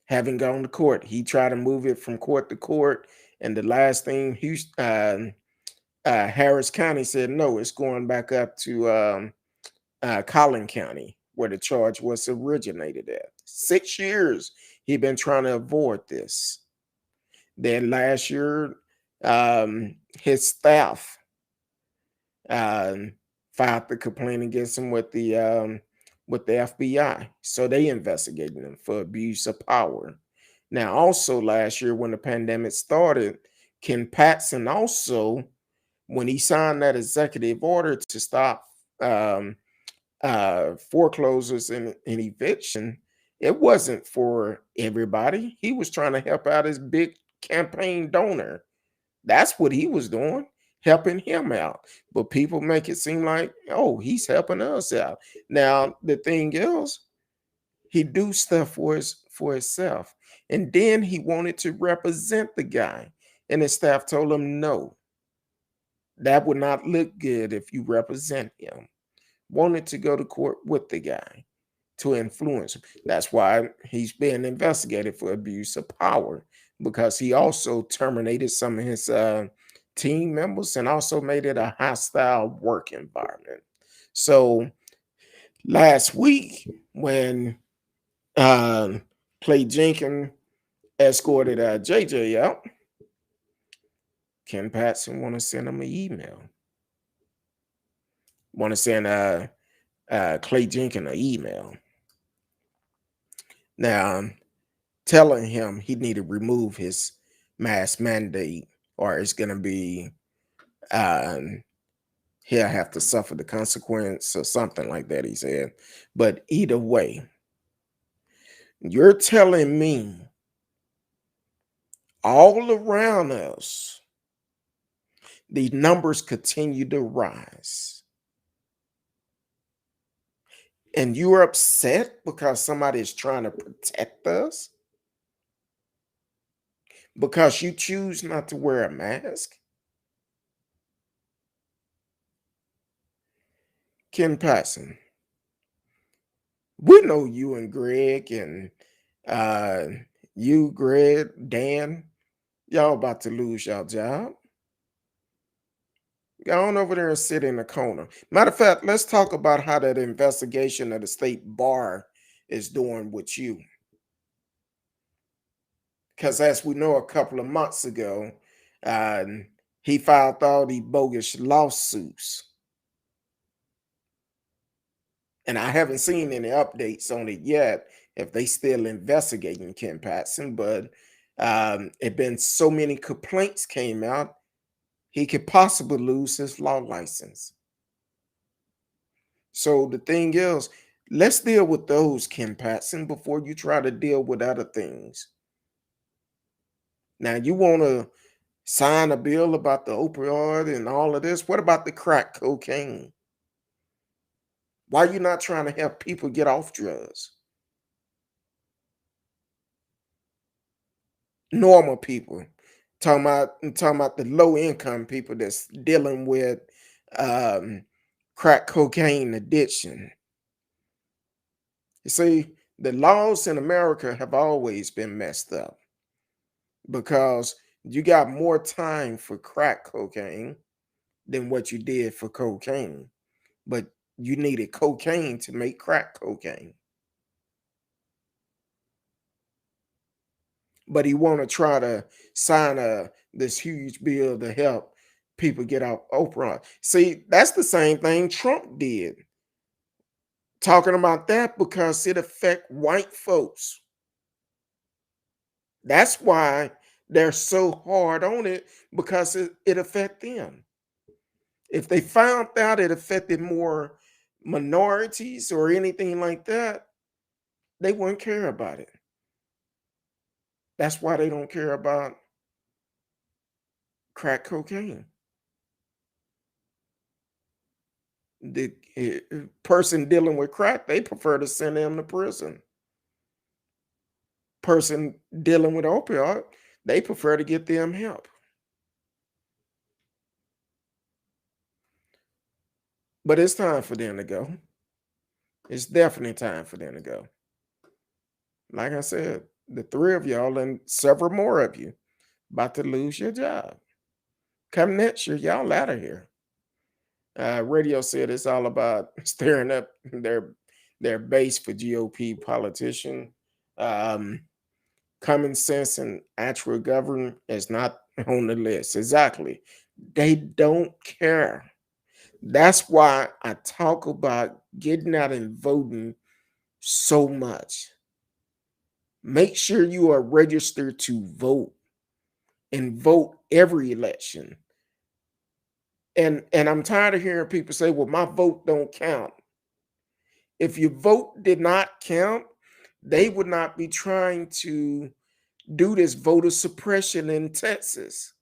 Having gone to court, he tried to move it from court to court, and the last thing Houston, Harris County said no, it's going back up to Collin County, where the charge was originated at. 6 years he'd been trying to avoid this. Then last year, his staff um, filed the complaint against him with the FBI. So they investigated him for abuse of power. Now, also last year when the pandemic started, Ken Paxton also, when he signed that executive order to stop um, foreclosures and eviction, it wasn't for everybody. He was trying to help out his big campaign donor. That's what he was doing, helping him out. But people make it seem like, oh, he's helping us out. Now, the thing is, he do stuff for himself. And then he wanted to represent the guy. And his staff told him, no, that would not look good if you represent him. Wanted to go to court with the guy to influence him. That's why he's being investigated for abuse of power, because he also terminated some of his team members and also made it a hostile work environment. So last week, when Clay Jenkins escorted JJ out, Ken Paxton want to send him an email. Want to send Clay Jenkins an email. Now, telling him he need to remove his mask mandate, or it's going to be he'll have to suffer the consequence or something like that, he said. But either way, you're telling me all around us the numbers continue to rise, and you're upset because somebody is trying to protect us because you choose not to wear a mask? Ken Paxton, we know you and Greg and uh you, Greg, Dan, y'all about to lose y'all job. Go on over there and sit in the corner. Matter of fact, let's talk about how that investigation of the state bar is doing with you. Because as we know, a couple of months ago, uh, he filed all these bogus lawsuits. And I haven't seen any updates on it yet, if they still investigating Ken Paxton, but it been so many complaints came out, he could possibly lose his law license. So the thing is, let's deal with those, Ken Paxton, before you try to deal with other things. Now, you want to sign a bill about the opioid and all of this. What about the crack cocaine? Why are you not trying to help people get off drugs? Normal people. Talking about the low income people that's dealing with um, crack cocaine addiction. You see, the laws in America have always been messed up because you got more time for crack cocaine than what you did for cocaine. But you needed cocaine to make crack cocaine. But he want to try to sign this huge bill to help people get off opioid. See, that's the same thing Trump did. Talking about that because it affect white folks. That's why they're so hard on it, because it affect them. If they found out it affected more minorities or anything like that, they wouldn't care about it. That's why they don't care about crack cocaine. The person dealing with crack, they prefer to send them to prison. Person dealing with opioid, they prefer to get them help. But it's time for them to go. It's definitely time for them to go. Like I said, the three of y'all and several more of you about to lose your job. Come next year, y'all out of here. Radio said it's all about stirring up their base for GOP politician. Um, Common sense and actual government is not on the list. Exactly. They don't care. That's why I talk about getting out and voting so much. Make sure you are registered to vote and vote every election. And I'm tired of hearing people say, well, my vote don't count. If your vote did not count, they would not be trying to do this voter suppression in Texas.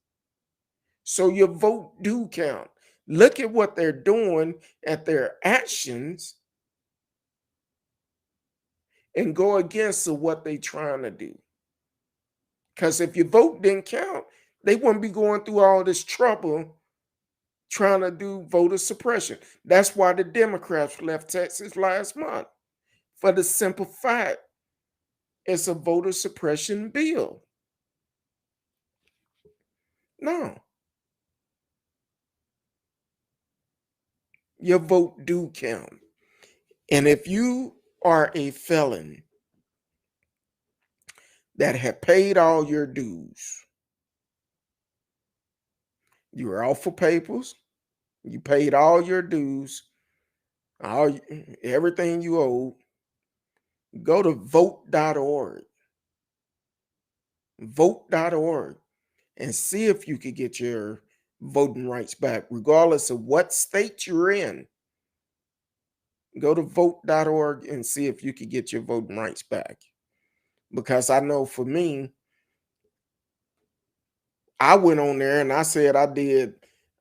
So your vote do count. Look at what they're doing at their actions and go against what they're trying to do. Because if your vote didn't count, they wouldn't be going through all this trouble trying to do voter suppression. That's why the Democrats left Texas last month, for the simple fact it's a voter suppression bill. No, your vote do count. And if you are a felon that have paid all your dues, you were off for papers, you paid all your dues, all everything you owed, go to vote.org. Vote.org and see if you could get your voting rights back, regardless of what state you're in. Go to vote.org and see if you could get your voting rights back. Because I know for me, I went on there and I said I did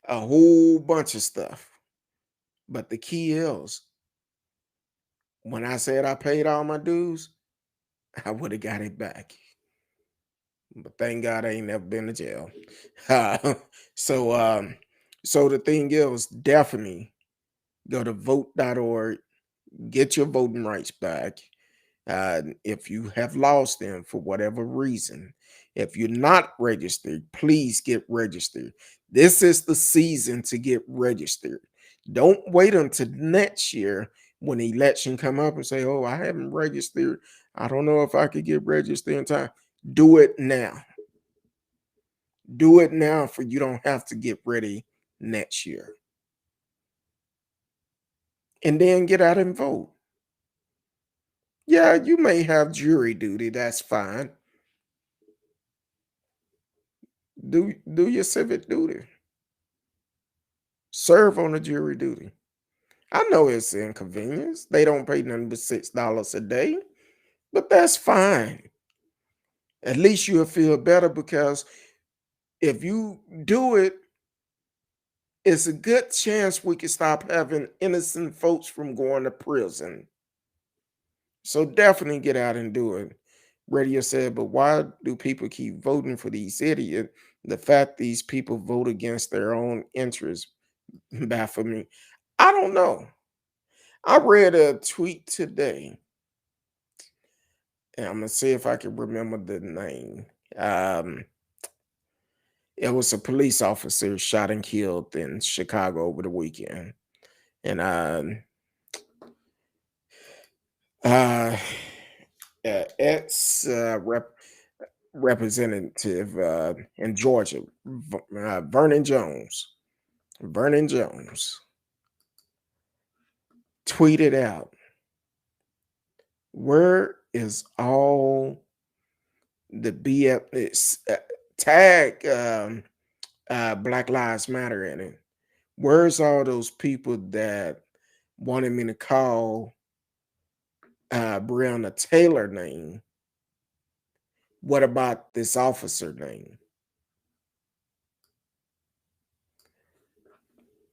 a whole bunch of stuff. But the key is, when I said I paid all my dues, I would have got it back. But thank God I ain't never been to jail. so so the thing is, definitely go to vote.org, get your voting rights back. If you have lost them for whatever reason, if you're not registered, please get registered. This is the season to get registered. Don't wait until next year when the election come up and say, oh, I haven't registered. I don't know if I could get registered in time. Do it now. Do it now, for you don't have to get ready next year. And then get out and vote. Yeah, you may have jury duty. That's fine. Do your civic duty. Serve on the jury duty. I know it's inconvenience. They don't pay nothing but $6 a day, but that's fine. At least you'll feel better, because if you do it, it's a good chance we can stop having innocent folks from going to prison. So definitely get out and do it. Radio said, but why do people keep voting for these idiots? The fact these people vote against their own interests baffle me. I don't know. I read a tweet today, and I'm gonna see if I can remember the name. Um, it was a police officer shot and killed in Chicago over the weekend, and uh, ex representative in Georgia, Vernon Jones. Vernon Jones tweeted out, "Where is all the BS tag Black Lives Matter in it? Where's all those people that wanted me to call Breonna Taylor name? What about this officer name?"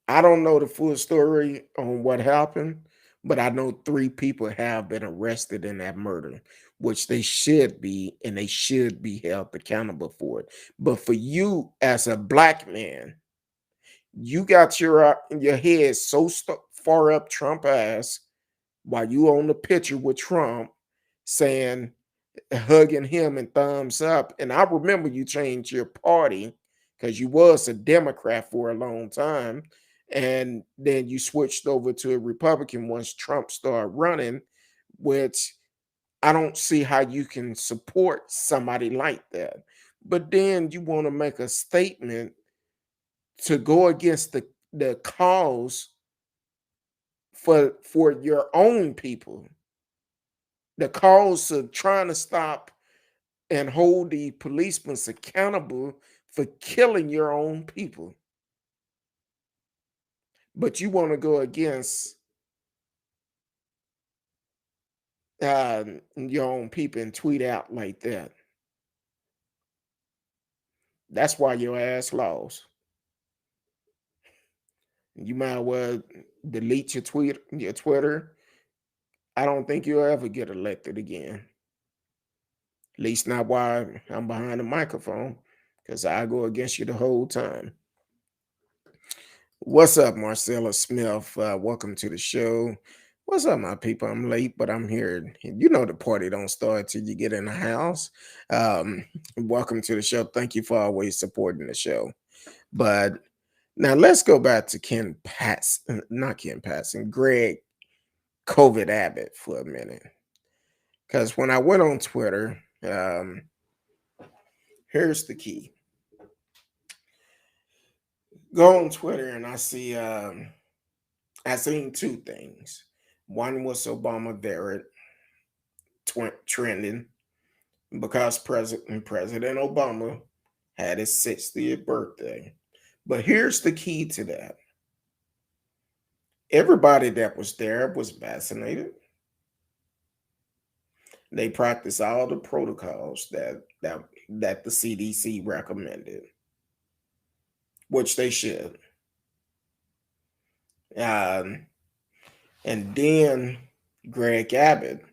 I don't know the full story on what happened, but I know 3 people have been arrested in that murder, which they should be, and they should be held accountable for it. But for you as a black man, you got your head so far up Trump ass while you on the picture with Trump saying, hugging him and thumbs up. And I remember you changed your party because you was a Democrat for a long time. And then you switched over to a Republican once Trump started running, which I don't see how you can support somebody like that. But then you want to make a statement to go against the cause for your own people, the cause of trying to stop and hold the policemen accountable for killing your own people. But you want to go against your own people and tweet out like that. That's why your ass lost. You might well delete your Twitter. I don't think you'll ever get elected again. At least not while I'm behind the microphone, because I go against you the whole time. What's up, Marcella Smith? Welcome to the show. What's up, my people? I'm late, but I'm here. You know the party don't start till you get in the house. Welcome to the show. Thank you for always supporting the show. But now let's go back to Greg COVID Abbott for a minute. Because when I went on Twitter, here's the key. Go on Twitter and I seen 2 things. One was Obama variant trending because President Obama had his 60th birthday. But here's the key to that. Everybody that was there was vaccinated. They practiced all the protocols that the CDC recommended, which they should. And then Greg Abbott,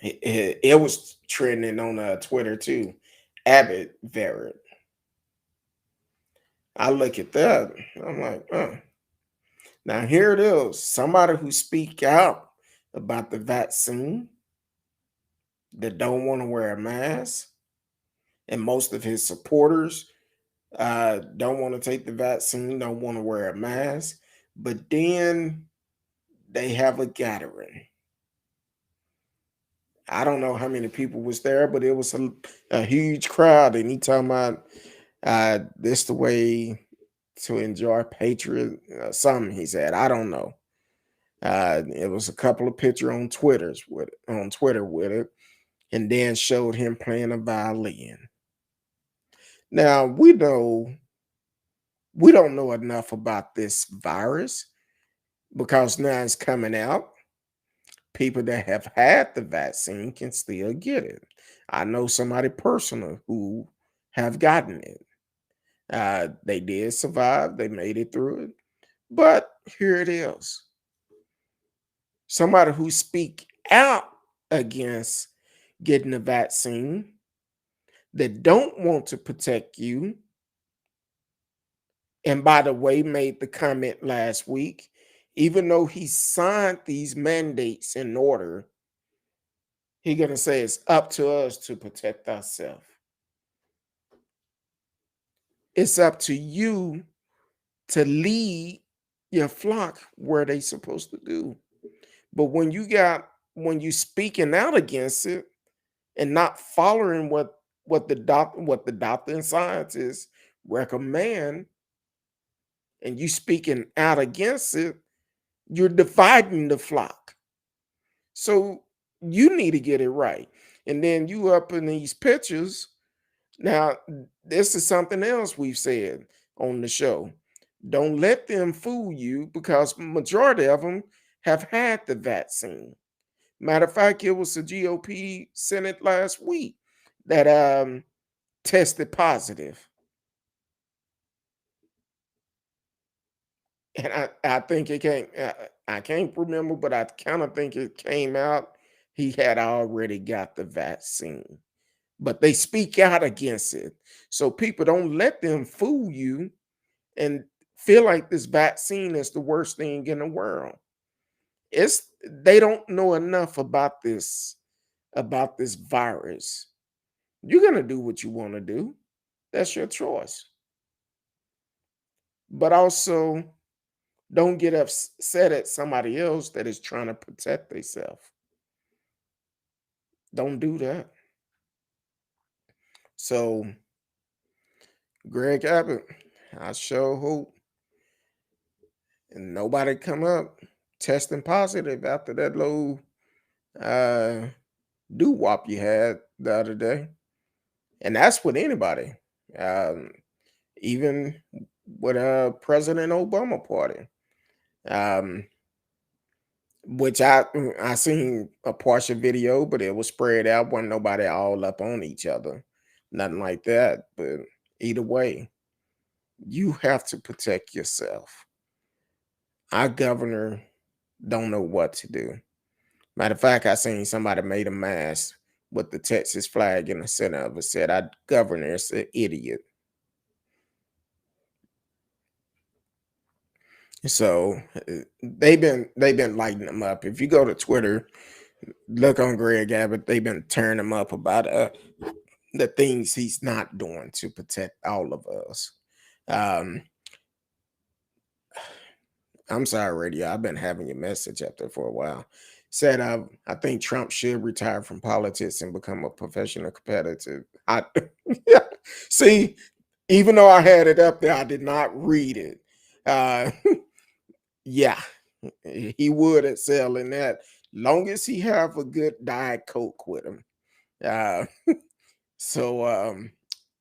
it was trending on Twitter too. Abbott variant. I look at that. I'm like, Now here it is. Somebody who speak out about the vaccine that don't want to wear a mask, and most of his supporters don't want to take the vaccine, don't want to wear a mask, but then they have a gathering. I don't know how many people was there, but it was a huge crowd, and he talking about this the way to enjoy patriot something he said. I don't know. It was a couple of pictures on Twitter with it, and then showed him playing a violin. Now we don't know enough about this virus because now it's coming out. People that have had the vaccine can still get it. I know somebody personal who have gotten it. They did survive. They made it through it. But here it is. Somebody who speak out against getting the vaccine that don't want to protect you. And by the way, made the comment last week, even though he signed these mandates in order, he gonna say it's up to us to protect ourselves. It's up to you to lead your flock where they supposed to do. But when you speaking out against it and not following what the doctor and scientists recommend, and you speaking out against it, you're dividing the flock. So you need to get it right. And then you up in these pictures. Now, this is something else we've said on the show. Don't let them fool you because majority of them have had the vaccine. Matter of fact, it was the GOP Senate last week that tested positive. And I think it came. I can't remember, but I kind of think it came out. He had already got the vaccine, but they speak out against it. So people don't let them fool you and feel like this vaccine is the worst thing in the world. It's they don't know enough about this virus. You're gonna do what you want to do. That's your choice. But also don't get upset at somebody else that is trying to protect themselves. Don't do that. So, Greg Abbott, I sure hope and nobody come up testing positive after that little uh doo wop you had the other day. And that's with anybody. Um, even with President Obama party. Um, which I seen a partial video, but it was spread out. Wasn't nobody all up on each other, nothing like that. But either way, you have to protect yourself. Our governor don't know what to do. Matter of fact, I seen somebody made a mask with the Texas flag in the center of it. Said our governor is an idiot. So they've been lighting them up. If you go to Twitter, look on Greg Abbott, they've been tearing him up about the things he's not doing to protect all of us. Um, I'm sorry, radio. I've been having your message up there for a while. Said I think Trump should retire from politics and become a professional competitor. Yeah, see, even though I had it up there, I did not read it. Uh, yeah, he would excel in that, long as he have a good diet coke with him. Uh, so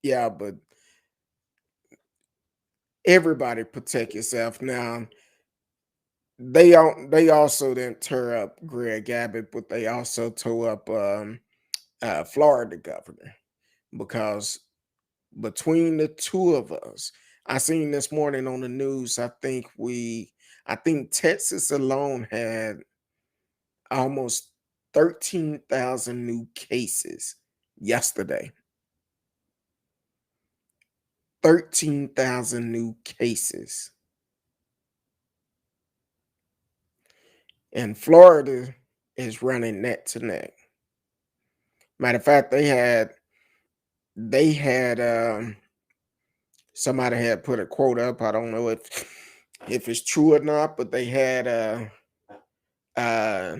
yeah, but everybody protect yourself now. They also didn't tear up Greg Abbott, but they also tore up Florida governor, because between the two of us, I seen this morning on the news. I think Texas alone had almost 13,000 new cases yesterday. 13,000 new cases. And Florida is running neck to neck. Matter of fact, they had somebody had put a quote up. I don't know if it's true or not, but they had uh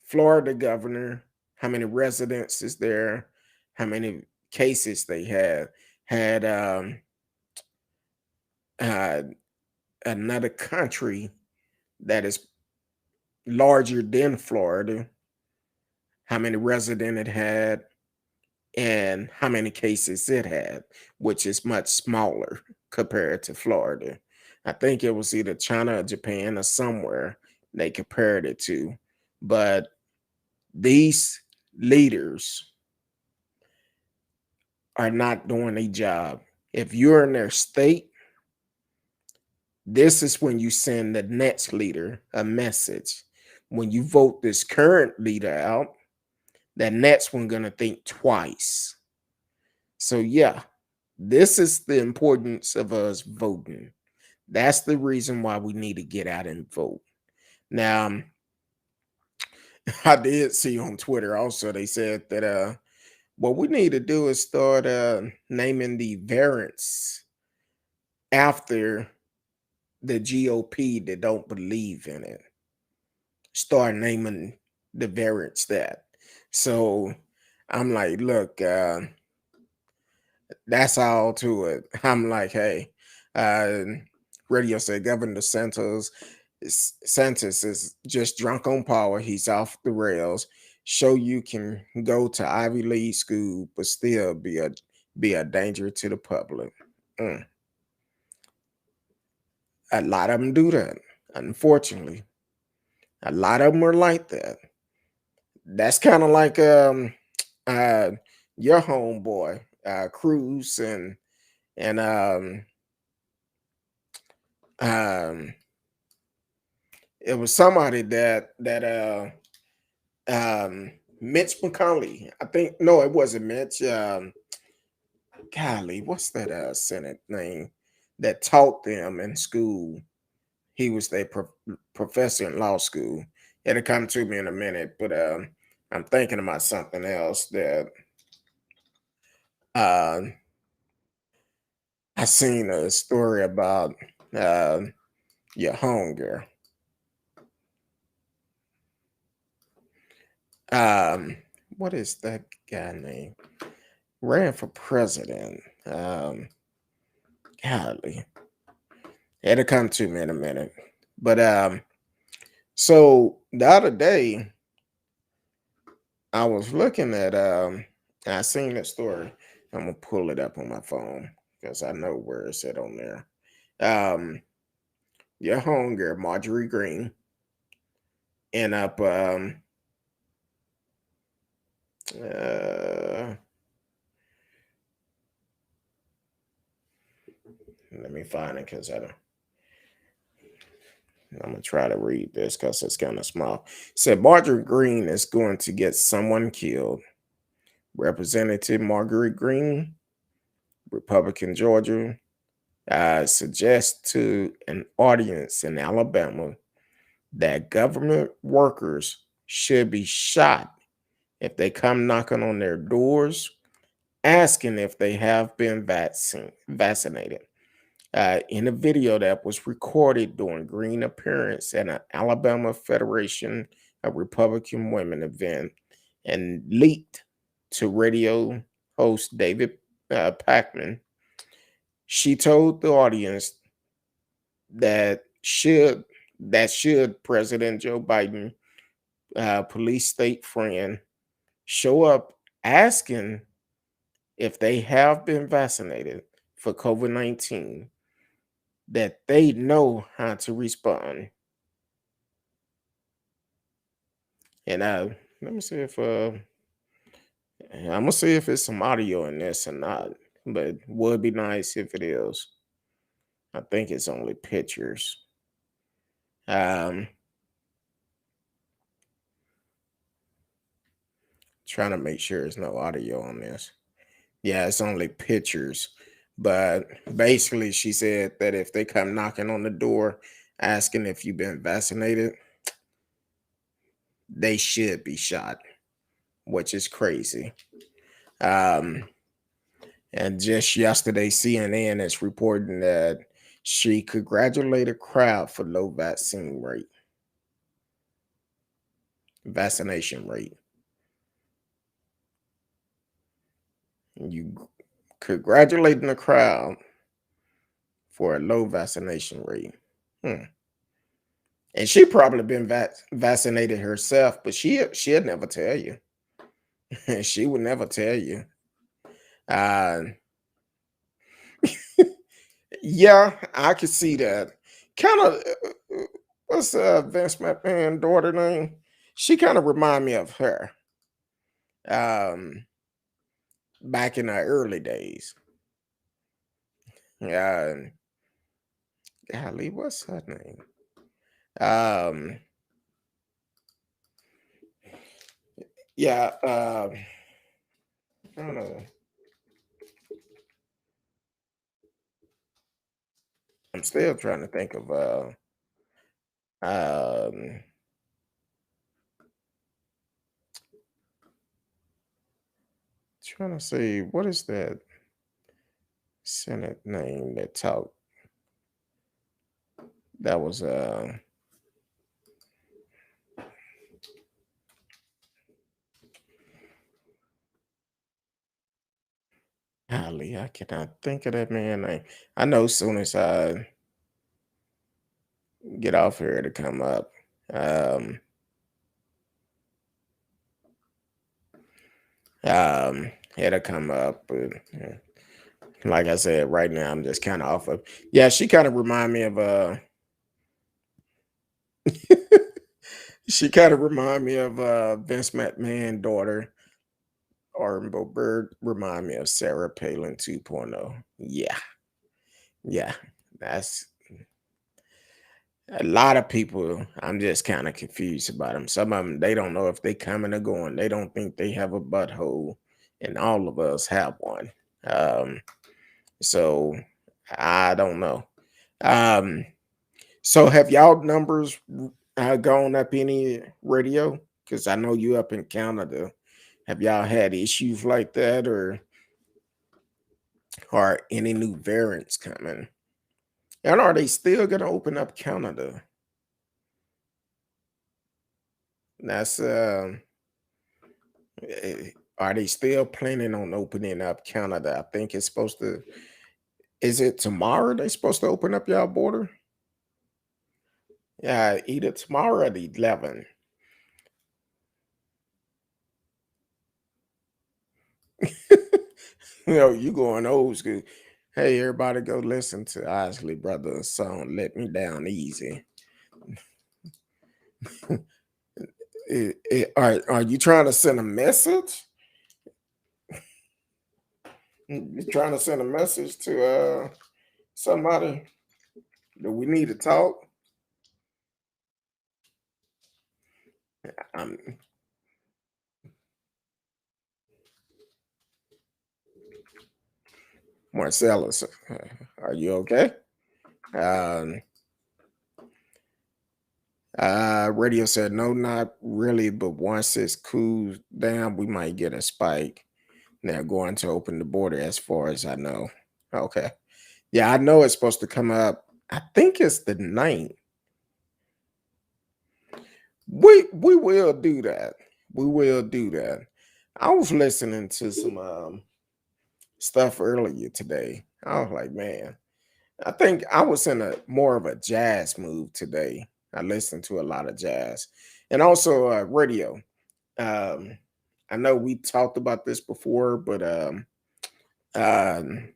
Florida governor, how many residents is there, how many cases they had uh another country that is larger than Florida, how many residents it had, and how many cases it had, which is much smaller compared to Florida. I think it was either China or Japan or somewhere they compared it to. But these leaders are not doing a job. If you're in their state, this is when you send the next leader a message. When you vote this current leader out, that next one gonna think twice. So yeah, this is the importance of us voting. That's the reason why we need to get out and vote. Now, I did see on Twitter also they said that what we need to do is start naming the variants after the GOP that don't believe in it. Start naming the variants that. So I'm like, look, that's all to it. I'm like, hey, uh, radio said Governor Santos is just drunk on power. He's off the rails. Show you can go to Ivy League school, but still be a danger to the public. Mm. A lot of them do that. Unfortunately, a lot of them are like that. That's kind of like uh your homeboy Cruz and Um, it was somebody Mitch McConnell. I think no, it wasn't Mitch. Golly, what's that Senate name that taught them in school? He was their professor in law school. It'll come to me in a minute, but I'm thinking about something else that uh, I seen a story about uh, your homegirl. Um, what is that guy name? Ran for president. Golly, it'll come to me in a minute. But so the other day I was looking at I seen that story. I'm gonna pull it up on my phone because I know where it's at on there. Um, your homegirl Marjorie Green end up uh let me find it because I'm gonna try to read this because it's kind of small. It said Marjorie Green is going to get someone killed. Representative Marjorie Green, Republican Georgia, suggests to an audience in Alabama that government workers should be shot if they come knocking on their doors asking if they have been vaccinated. In a video that was recorded during Green appearance at an Alabama Federation of Republican Women event and leaked to radio host David Packman, she told the audience that should President Joe Biden, police state friend, show up asking if they have been vaccinated for COVID-19, that they know how to respond. And let me see if I'm gonna see if it's some audio in this or not. But it would be nice if it is. I think it's only pictures. Um, trying to make sure there's no audio on this. Yeah, it's only pictures. But basically, she said that if they come knocking on the door asking if you've been vaccinated, they should be shot, which is crazy. Um, and just yesterday, CNN is reporting that she congratulated a crowd for low vaccination rate. You congratulating the crowd for a low vaccination rate. And she probably been vaccinated herself, but she'll never tell you. She would never tell you. Uh, yeah, I could see that. Kind of, what's Vince McMahon's daughter name? She kind of remind me of her. Um, back in our early days. Uh, golly, what's her name? Um, yeah, I don't know. I'm still trying to think of um trying to see what is that Senate name that talked that was golly, I cannot think of that man name. I know as soon as I get off here to come up. Um it'll come up, but like I said, right now I'm just kind of off of. Yeah, she kind of remind me of she kind of remind me of Vince McMahon daughter, or Bird remind me of Sarah Palin 2.0. Yeah, yeah, that's A lot of people, I'm just kind of confused about them. Some of them, they don't know if they coming or going. They don't think they have a butthole, and all of us have one. Um, so I don't know. Um, so have y'all numbers gone up any radio? Because I know you up in Canada. Have y'all had issues like that, or are any new variants coming? And are they still gonna open up Canada? That's are they still planning on opening up Canada? I think it's supposed to. Is it tomorrow? They supposed to open up y'all border? Yeah, either tomorrow or the 11. You going old school. Hey, everybody, go listen to Isley Brothers' song "Let Me Down Easy." Are you trying to send a message? You trying to send a message to somebody? Do we need to talk? Um, Marcellus, are you okay? Um, Radio said no, not really, but once it's cooled down, we might get a spike. They're going to open the border, as far as I know. Okay, yeah, I know it's supposed to come up. I think it's the 9th. We will do that. We will do that. I was listening to some stuff earlier today. I was like, man, I think I was in a more of a jazz mood today. I listened to a lot of jazz and also radio. Um, I know we talked about this before, but um,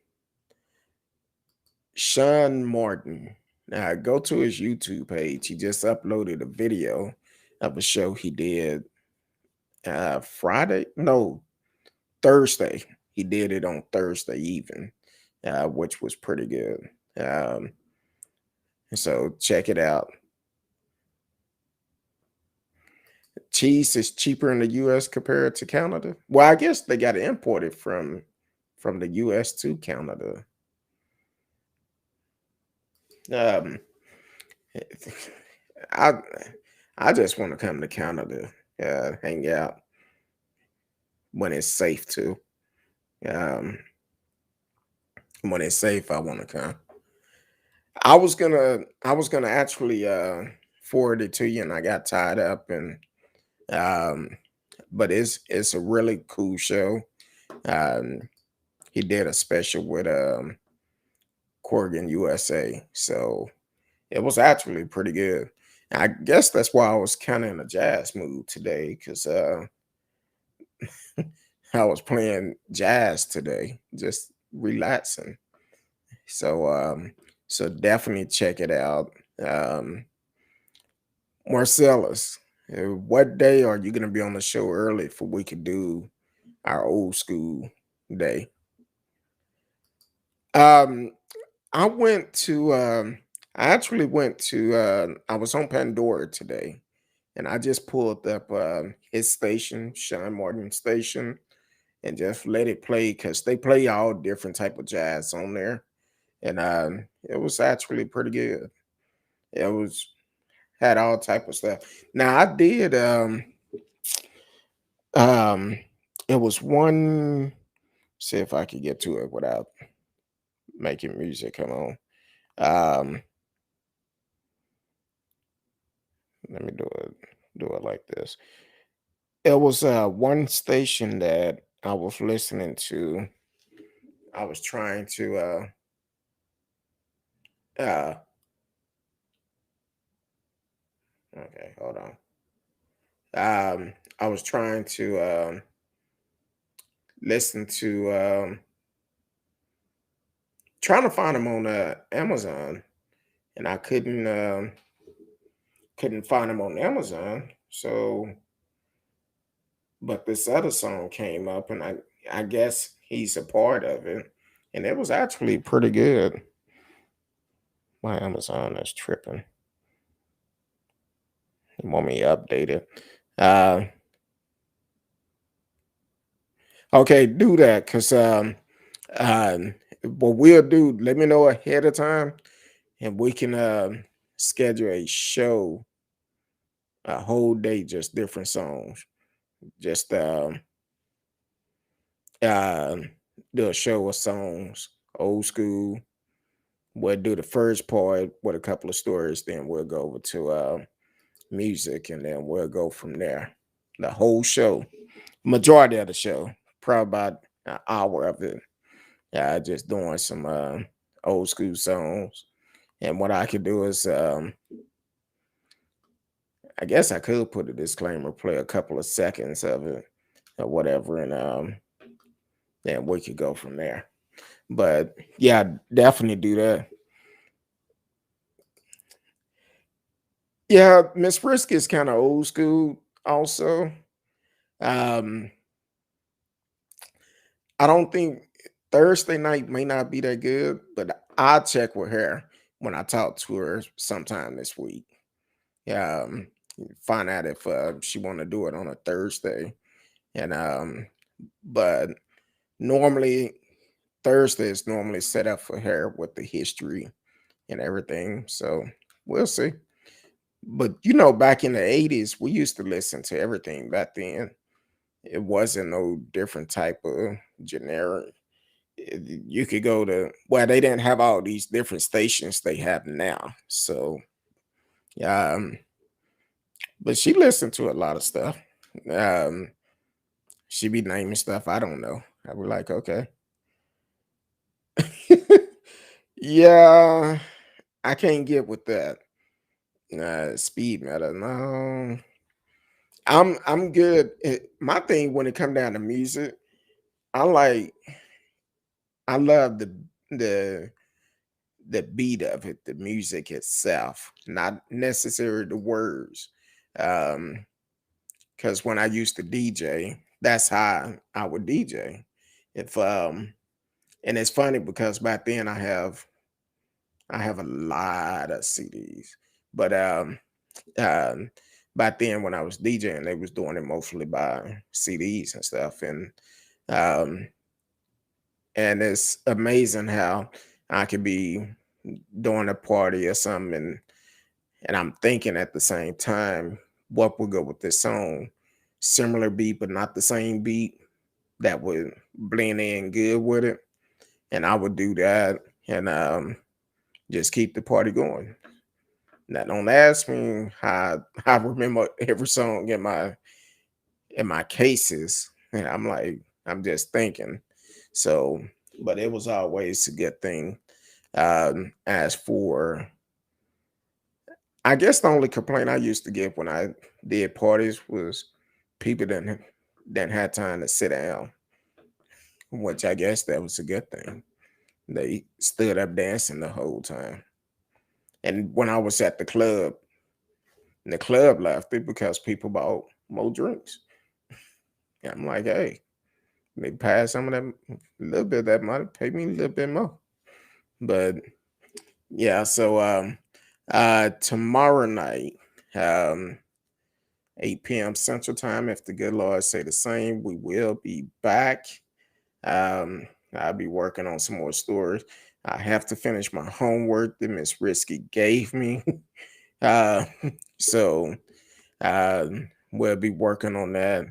Sean Martin, go to his YouTube page. He just uploaded a video of a show he did Friday, no, Thursday. He did it on Thursday even, which was pretty good. Um, so check it out. Cheese is cheaper in the US compared to Canada. Well, I guess they got to import it from the US to Canada. Um, I I just want to come to Canada, hang out when it's safe too. Um, when it's safe, I want to come. I was gonna actually forward it to you, and I got tied up, and um, but it's a really cool show. Um, he did a special with Corgan USA, so it was actually pretty good. I guess that's why I was kind of in a jazz mood today, because I was playing jazz today, just relaxing. So so definitely check it out. Marcellus, what day are you gonna be on the show early for we could do our old school day? Um I went to I actually went to I was on Pandora today, and I just pulled up his station, Sean Martin station, and just let it play because they play all different type of jazz on there. And it was actually pretty good. It was had all type of stuff. Now I did um it was one, see if I could get to it without making music come on. Um Let me do it like this. It was one station that I was listening to. I was trying to uh okay, hold on. I was trying to listen to trying to find them on Amazon, and I couldn't find them on Amazon. So, but this other song came up, and I guess he's a part of it, and it was actually pretty good. My Amazon is tripping. You want me to update it? Uh, okay, do that because what we'll do, let me know ahead of time and we can schedule a show, a whole day, just different songs. Just um do a show of songs, old school. We'll do the first part with a couple of stories, then we'll go over to music, and then we'll go from there. The whole show, majority of the show, probably about an hour of it. Yeah, just doing some old school songs. And what I could do is, I guess I could put a disclaimer, play a couple of seconds of it or whatever, and then we could go from there. But yeah, definitely do that. Yeah, Miss Frisk is kind of old school also. Um, I don't think Thursday night may not be that good, but I'll check with her when I talk to her sometime this week. Um, find out if she want to do it on a Thursday. And but normally Thursday is normally set up for her with the history and everything. So we'll see. But back in the 80s, we used to listen to everything back then. It wasn't no different type of generic. You could go to, well, they didn't have all these different stations they have now. So um, but she listened to a lot of stuff. Um, she be naming stuff I don't know. I be like, okay. Yeah, I can't get with that. Speed metal. No. I'm good. My thing when it come down to music, I like I love the the beat of it, the music itself, not necessarily the words. Um, because when I used to DJ, that's how I would DJ. If and it's funny because back then I have a lot of CDs, but um back then when I was DJing, they was doing it mostly by CDs and stuff, um and it's amazing how I could be doing a party or something, and I'm thinking at the same time what would go with this song, similar beat but not the same beat that would blend in good with it, and I would do that and just keep the party going. Now don't ask me how I remember every song in my cases. And I'm like, I'm just thinking. So, but it was always a good thing. As for, I guess the only complaint I used to get when I did parties was people didn't have time to sit down, which I guess that was a good thing. They stood up dancing the whole time. And when I was at the club left it because people bought more drinks. And I'm like, hey, maybe pass some of that, a little bit of that money, pay me a little bit more. But yeah, so tomorrow night, um 8 p.m. Central Time, if the good Lord say the same, we will be back. I'll be working on some more stories. I have to finish my homework that Miss Risky gave me. uh, so we'll be working on that.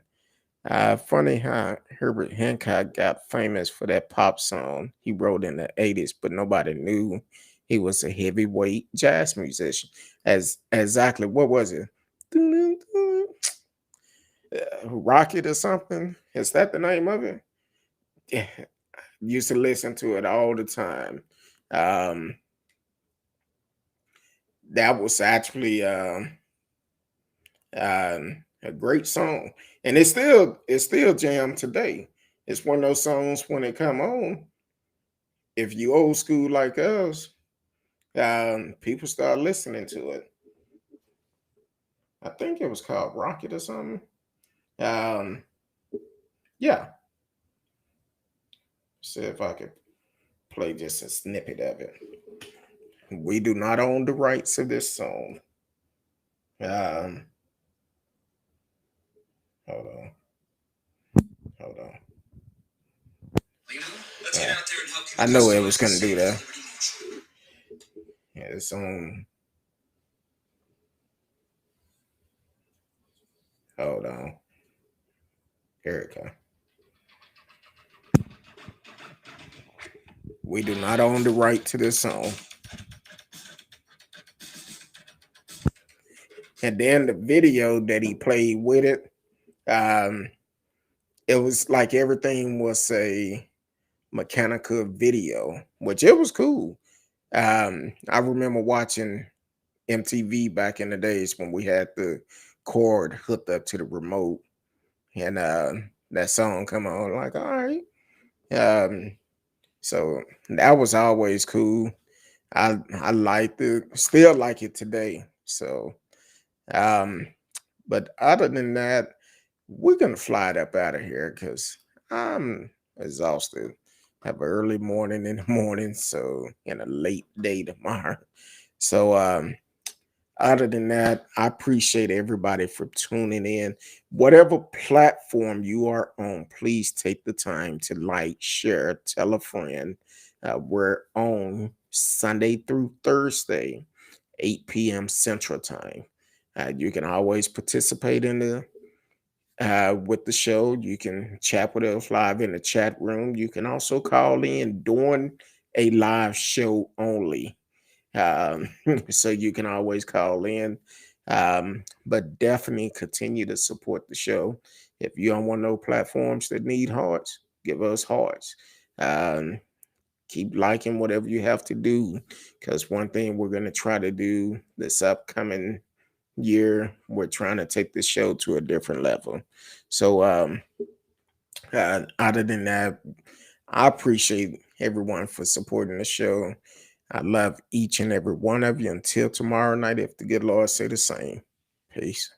Funny how Herbert Hancock got famous for that pop song he wrote in the 80s, but nobody knew he was a heavyweight jazz musician. As exactly what was it? Rocket or something? Is that the name of it? Yeah, used to listen to it all the time. Um, that was actually a great song, and it's still jam today. It's one of those songs when it come on. If you old school like us, people start listening to it. I think it was called Rocket or something. Um, yeah. See if I could play just a snippet of it. We do not own the rights of this song. Um, Hold on. Hold on. Let's get out there and help you. I know it was gonna do that. Yeah, it's on. Hold on. Here it comes. We do not own the right to this song. And then the video that he played with it, it was like everything was a mechanical video, which it was cool. I remember watching MTV back in the days when we had the cord hooked up to the remote, and that song come on. Like, all right, so that was always cool. I liked it, still like it today. So, um, but other than that, we're gonna fly it up out of here because I'm exhausted. Have an early morning in the morning, so and a late day tomorrow. So other than that, I appreciate everybody for tuning in. Whatever platform you are on, please take the time to like, share, tell a friend. We're on Sunday through Thursday, 8 p.m. Central Time. You can always participate in the with the show. You can chat with us live in the chat room. You can also call in during a live show only. Um, so you can always call in. But definitely continue to support the show. If you're on one of those platforms that need hearts, give us hearts. Um, keep liking whatever you have to do, because one thing we're going to try to do this upcoming year, we're trying to take the show to a different level. So other than that, I appreciate everyone for supporting the show. I love each and every one of you. Until tomorrow night, if the good Lord say the same. Peace.